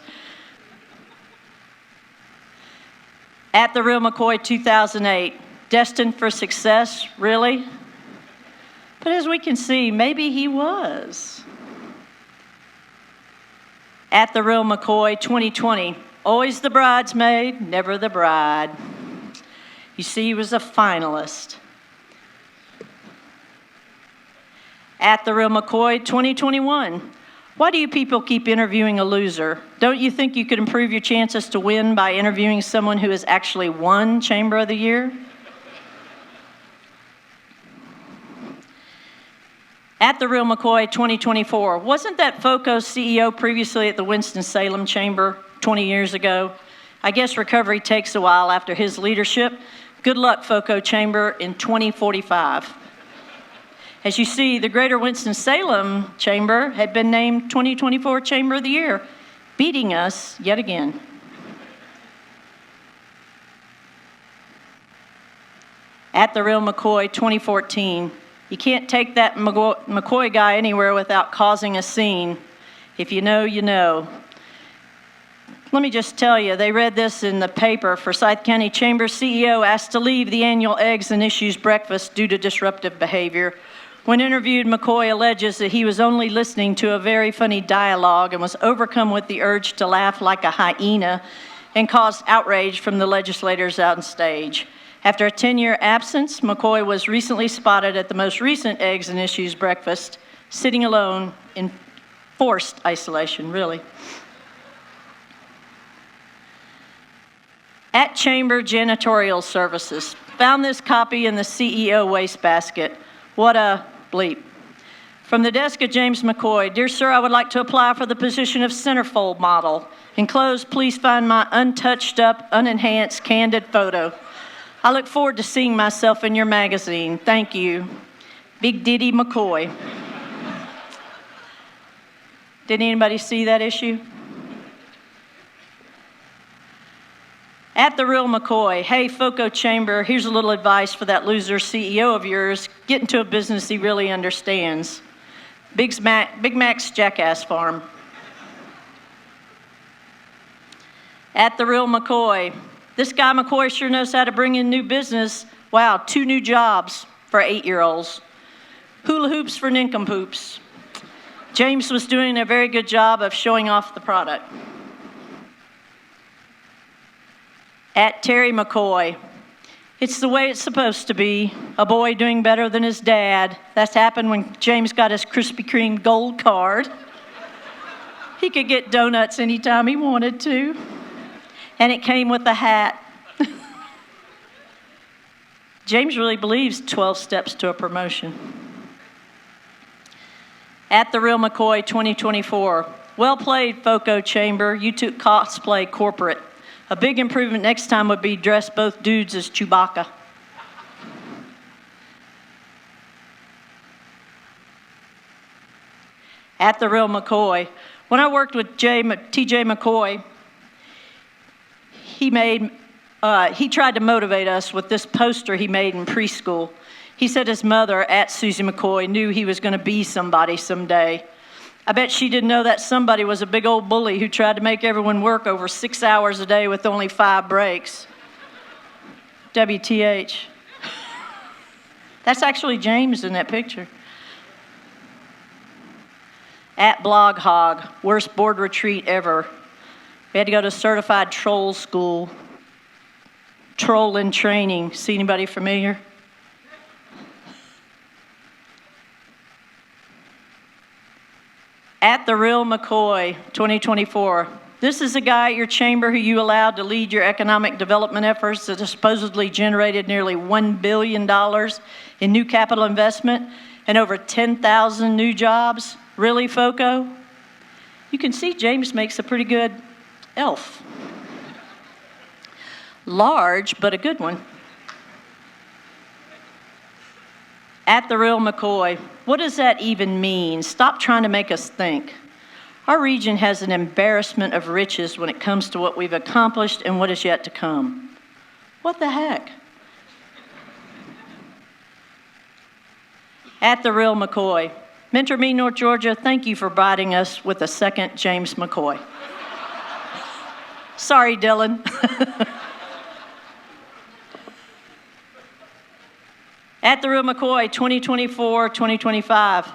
G: At The Real McCoy 2008, destined for success, really? But as we can see, maybe he was. At The Real McCoy 2020, always the bridesmaid, never the bride. You see, he was a finalist. At The Real McCoy 2021, why do you people keep interviewing a loser? Don't you think you could improve your chances to win by interviewing someone who has actually won Chamber of the Year? At The Real McCoy 2024, wasn't that FOCO CEO previously at the Winston-Salem Chamber 20 years ago? I guess recovery takes a while after his leadership. Good luck, FOCO Chamber, in 2045. As you see, the Greater Winston-Salem Chamber had been named 2024 Chamber of the Year, beating us yet again. At The Real McCoy 2014, you can't take that McCoy guy anywhere without causing a scene. If you know, you know. Let me just tell you, they read this in the paper. Forsyth County Chamber CEO asked to leave the annual Eggs and Issues breakfast due to disruptive behavior. When interviewed, McCoy alleges that he was only listening to a very funny dialogue and was overcome with the urge to laugh like a hyena and caused outrage from the legislators on stage. After a 10-year absence, McCoy was recently spotted at the most recent Eggs and Issues breakfast, sitting alone in forced isolation, really. At Chamber Janitorial Services, found this copy in the CEO wastebasket. What a bleep. From the desk of James McCoy, dear sir, I would like to apply for the position of centerfold model. Enclosed, please find my untouched up, unenhanced, candid photo. I look forward to seeing myself in your magazine. Thank you. Big Diddy McCoy. Did anybody see that issue? At The Real McCoy, hey, FOCO Chamber, here's a little advice for that loser CEO of yours. Get into a business he really understands. Big Mac's Jackass Farm. At The Real McCoy, this guy McCoy sure knows how to bring in new business. Wow, 2 new jobs for 8-year-olds. Hula hoops for nincompoops. James was doing a very good job of showing off the product. At Terry McCoy, it's the way it's supposed to be. A boy doing better than his dad. That's happened when James got his Krispy Kreme gold card. He could get donuts anytime he wanted to. And it came with a hat. James really believes 12 steps to a promotion. At The Real McCoy 2024, well played, FOCO Chamber. You took cosplay corporate. A big improvement next time would be dress both dudes as Chewbacca. At The Real McCoy, when I worked with T.J. McCoy, he tried to motivate us with this poster he made in preschool. He said his mother, at Susie McCoy, knew he was going to be somebody someday. I bet she didn't know that somebody was a big old bully who tried to make everyone work over 6 hours a day with only 5 breaks. WTH. That's actually James in that picture. At Blog Hog, worst board retreat ever. We had to go to certified troll school. Troll in training. See anybody familiar? At the Real McCoy, 2024. This is a guy at your chamber who you allowed to lead your economic development efforts that supposedly generated nearly $1 billion in new capital investment and over 10,000 new jobs. Really, FOCO? You can see James makes a pretty good elf. Large, but a good one. At the Real McCoy, what does that even mean? Stop trying to make us think. Our region has an embarrassment of riches when it comes to what we've accomplished and what is yet to come. What the heck? At the Real McCoy, Mentor Me, North Georgia, thank you for providing us with a second James McCoy. Sorry, Dylan. At the Real McCoy, 2024-2025.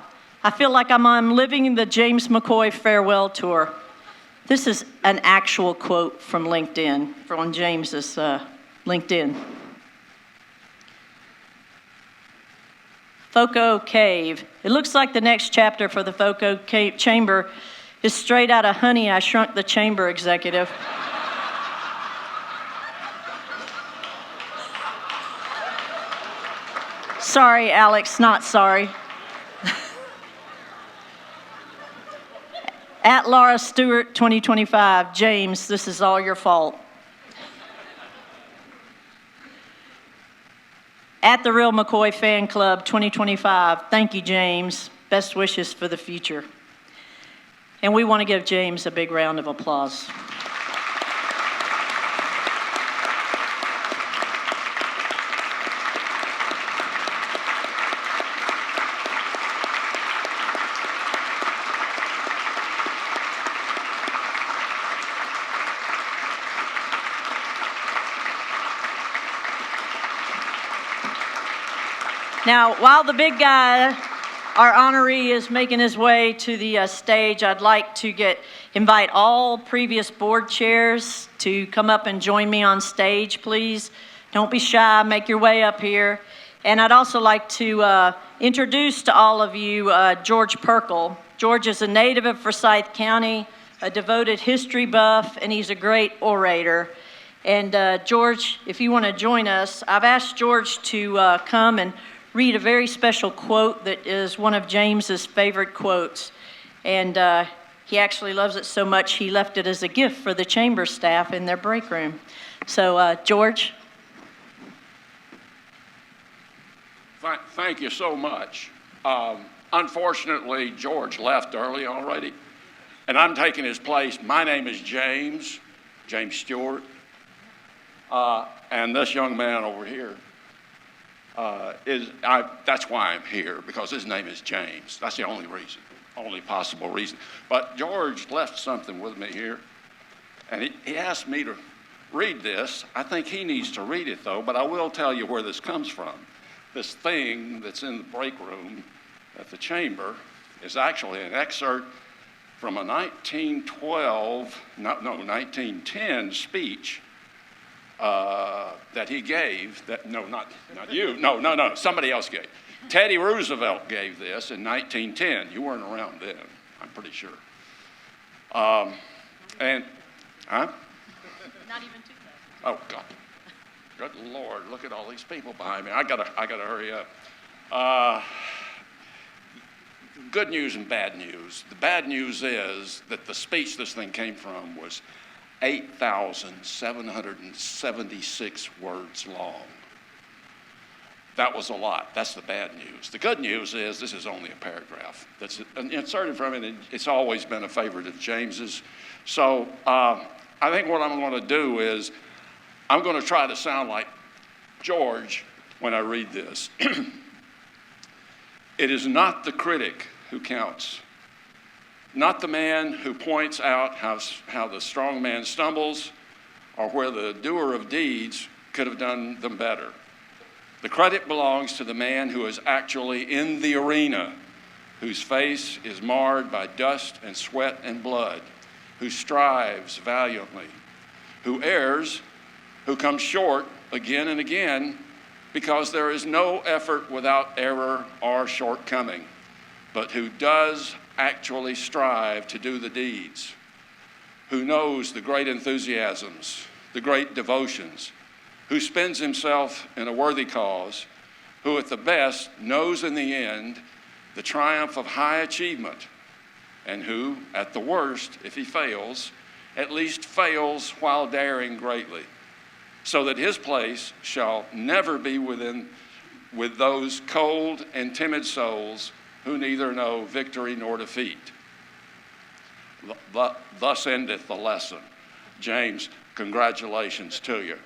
G: I feel like I'm living the James McCoy farewell tour. This is an actual quote from LinkedIn, from James's LinkedIn. FOCO Cave. It looks like the next chapter for the FOCO Cave Chamber is straight out of Honey, I Shrunk the Chamber executive. Sorry, Alex, not sorry. At Laura Stewart, 2025. James, this is all your fault. At the Real McCoy Fan Club, 2025. Thank you, James. Best wishes for the future. And we want to give James a big round of applause. Now, while the big guy, our honoree, is making his way to the stage, I'd like to invite all previous board chairs to come up and join me on stage, please. Don't be shy, make your way up here. And I'd also like to introduce to all of you George Perkle. George is a native of Forsyth County, a devoted history buff, and he's a great orator. And George, if you want to join us, I've asked George to come and read a very special quote that is one of James's favorite quotes. And he actually loves it so much he left it as a gift for the chamber staff in their break room. So, George.
H: Thank you so much. Unfortunately, George left early already, and I'm taking his place. My name is James Stewart, and this young man over here that's why I'm here, because his name is James. That's the only reason, only possible reason. But George left something with me here, and he asked me to read this. I think he needs to read it, though, but I will tell you where this comes from. This thing that's in the break room at the chamber is actually an excerpt from a 1910 speech that he gave, not you, no, somebody else gave. Teddy Roosevelt gave this in 1910. You weren't around then, I'm pretty sure. Not even 2000. Oh, God. Good Lord, look at all these people behind me. I gotta hurry up. Good news and bad news. The bad news is that the speech this thing came from was 8,776 words long. That was a lot. That's the bad news. The good news is this is only a paragraph that's inserted from it, and it's always been a favorite of James's. So I think what I'm going to do is I'm going to try to sound like George when I read this. It is not the critic who counts. not the man who points out how the strong man stumbles or where the doer of deeds could have done them better. The credit belongs to the man who is actually in the arena, whose face is marred by dust and sweat and blood, who strives valiantly, who errs, who comes short again and again, because there is no effort without error or shortcoming, but who does actually strive to do the deeds, who knows the great enthusiasms, the great devotions, who spends himself in a worthy cause, who at the best knows in the end the triumph of high achievement, and who, at the worst, if he fails, at least fails while daring greatly, so that his place shall never be with those cold and timid souls who neither know victory nor defeat. Thus endeth the lesson. James, congratulations to you.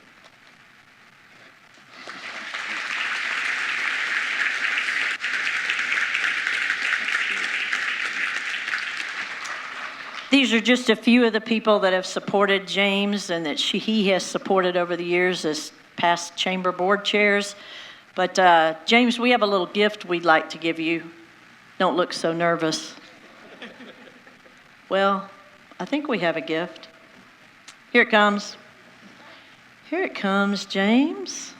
G: These are just a few of the people that have supported James and that he has supported over the years as past chamber board chairs. But James, we have a little gift we'd like to give you. Don't look so nervous. Well, I think we have a gift. Here it comes. Here it comes, James.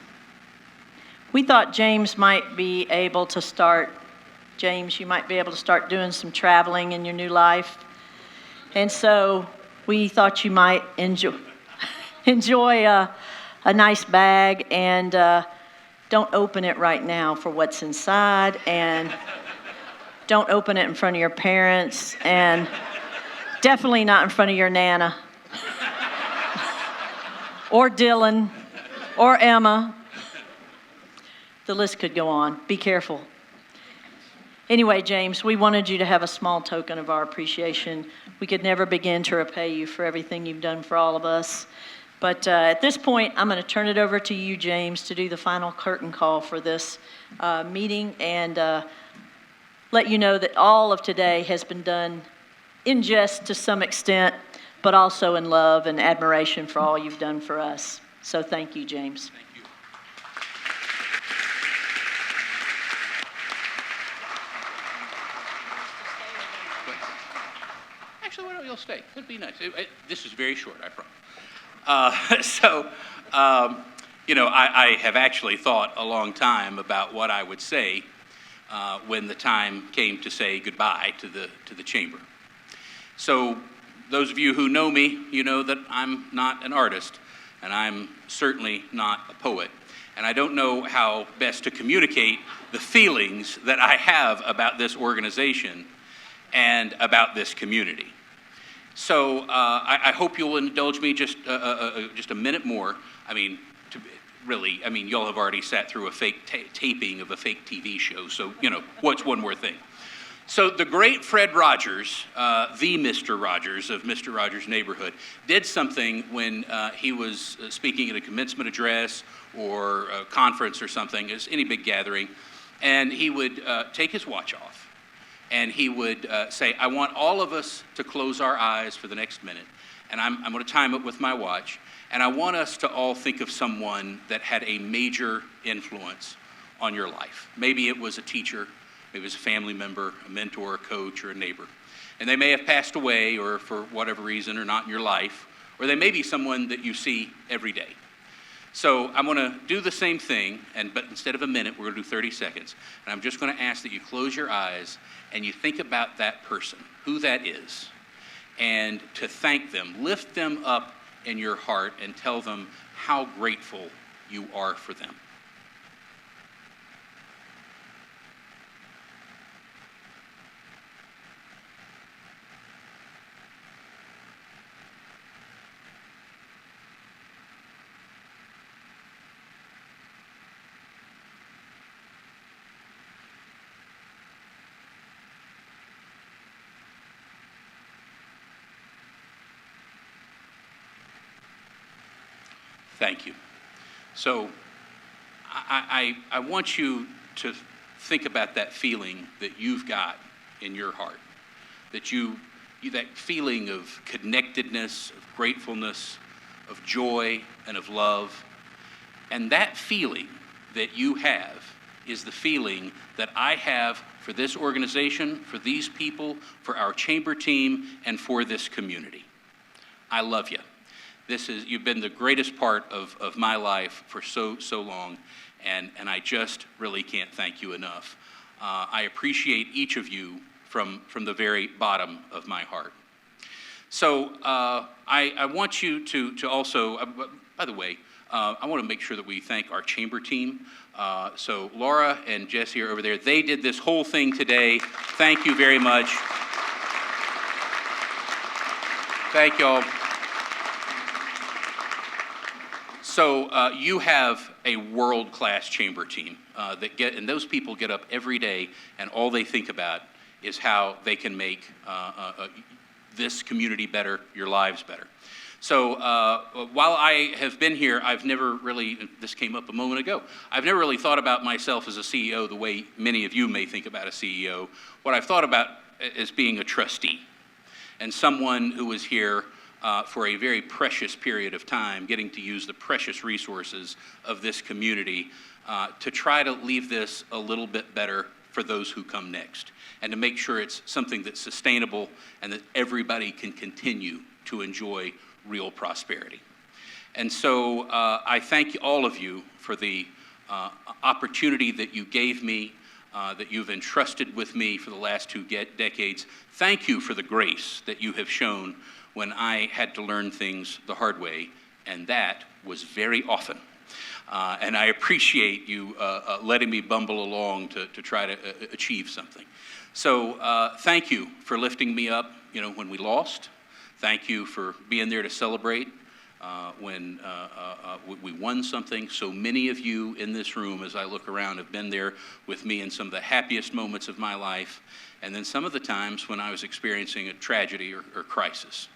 G: We thought James might be able to start, you might be able to start doing some traveling in your new life. And so we thought you might enjoy a nice bag, and don't open it right now for what's inside, and don't open it in front of your parents, and definitely not in front of your Nana or Dylan or Emma. The list could go on. Be careful. Anyway, James, we wanted you to have a small token of our appreciation. We could never begin to repay you for everything you've done for all of us. But at this point, I'm going to turn it over to you, James, to do the final curtain call for this meeting and let you know that all of today has been done in jest to some extent, but also in love and admiration for all you've done for us. So thank you, James.
E: Thank you. Actually, why don't you all stay? It'd be nice. This is very short, I promise. I have actually thought a long time about what I would say when the time came to say goodbye to the chamber. So those of you who know me, you know that I'm not an artist, and I'm certainly not a poet. And I don't know how best to communicate the feelings that I have about this organization and about this community. So I hope you'll indulge me just a minute more. Y'all have already sat through a fake taping of a fake TV show, so, what's one more thing? So the great Fred Rogers, the Mr. Rogers of Mr. Rogers' Neighborhood, did something when he was speaking at a commencement address or a conference or something, as any big gathering, and he would take his watch off. And he would say, I want all of us to close our eyes for the next minute. And I'm going to time it with my watch. And I want us to all think of someone that had a major influence on your life. Maybe it was a teacher, maybe it was a family member, a mentor, a coach, or a neighbor. And they may have passed away or for whatever reason are not in your life. Or they may be someone that you see every day. So I'm going to do the same thing, but instead of a minute, we're going to do 30 seconds. And I'm just going to ask that you close your eyes and you think about that person, who that is, and to thank them. Lift them up in your heart and tell them how grateful you are for them. Thank you. So I want you to think about that feeling that you've got in your heart, that you that feeling of connectedness, of gratefulness, of joy, and of love. And that feeling that you have is the feeling that I have for this organization, for these people, for our chamber team, and for this community. I love you. You've been the greatest part of my life for so long, and I just really can't thank you enough. I appreciate each of you from the very bottom of my heart. So I want you to also, by the way, I want to make sure that we thank our chamber team. So Laura and Jesse are over there. They did this whole thing today. Thank you very much. Thank y'all. So you have a world-class chamber team and those people get up every day, and all they think about is how they can make this community better, your lives better. So while I have been here, I've never really, this came up a moment ago, I've never really thought about myself as a CEO the way many of you may think about a CEO. What I've thought about is being a trustee and someone who was here for a very precious period of time, getting to use the precious resources of this community to try to leave this a little bit better for those who come next, and to make sure it's something that's sustainable and that everybody can continue to enjoy real prosperity. And so I thank all of you for the opportunity that you gave me, that you've entrusted with me for the last 2 decades. Thank you for the grace that you have shown when I had to learn things the hard way, and that was very often. And I appreciate you letting me bumble along to try to achieve something. So thank you for lifting me up, when we lost. Thank you for being there to celebrate when we won something. So many of you in this room, as I look around, have been there with me in some of the happiest moments of my life, and then some of the times when I was experiencing a tragedy or crisis.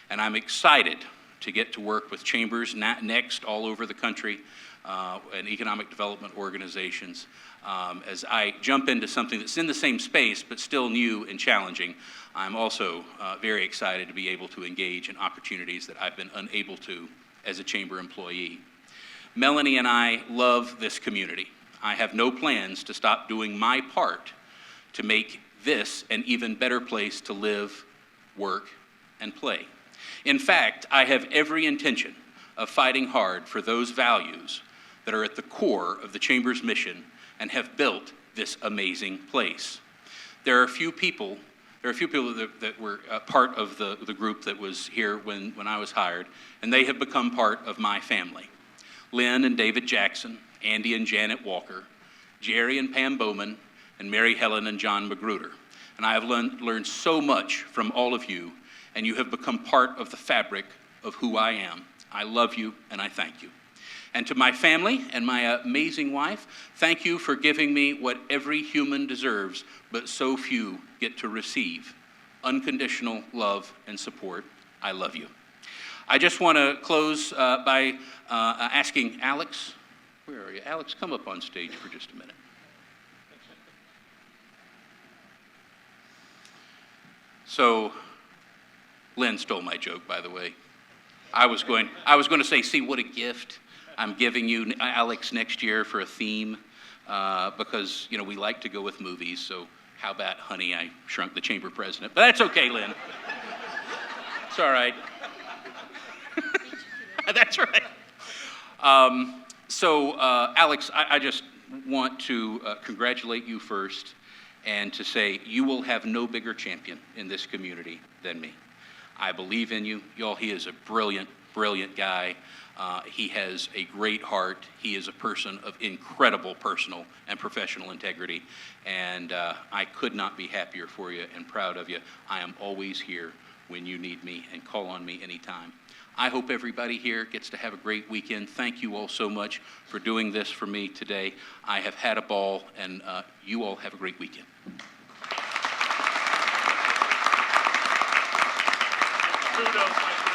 E: And I'm excited to get to work with chambers next all over the country and economic development organizations as I jump into something that's in the same space but still new and challenging. I'm also very excited to be able to engage in opportunities that I've been unable to as a chamber employee. Melanie and I love this community. I have no plans to stop doing my part to make this an even better place to live, work, and play. In fact, I have every intention of fighting hard for those values that are at the core of the Chamber's mission and have built this amazing place. There are a few people that were part of the group that was here when I was hired, and they have become part of my family. Lynn and David Jackson, Andy and Janet Walker, Jerry and Pam Bowman, and Mary Helen and John Magruder. And I have learned so much from all of you, and you have become part of the fabric of who I am. I love you, and I thank you. And to my family and my amazing wife, thank you for giving me what every human deserves, but so few get to receive: unconditional love and support. I love you. I just want to close by asking Alex, where are you? Alex, come up on stage for just a minute. So, Lynn stole my joke, by the way. I was going to say, see what a gift I'm giving you, Alex, next year for a theme, because we like to go with movies. So how about Honey, I Shrunk the Chamber President? But that's okay, Lynn. It's all right. That's right. Alex, I just want to congratulate you first, and to say you will have no bigger champion in this community than me. I believe in you. Y'all, he is a brilliant, brilliant guy. He has a great heart. He is a person of incredible personal and professional integrity. And I could not be happier for you and proud of you. I am always here when you need me, and call on me anytime. I hope everybody here gets to have a great weekend. Thank you all so much for doing this for me today. I have had a ball, and you all have a great weekend.
L: Kudos.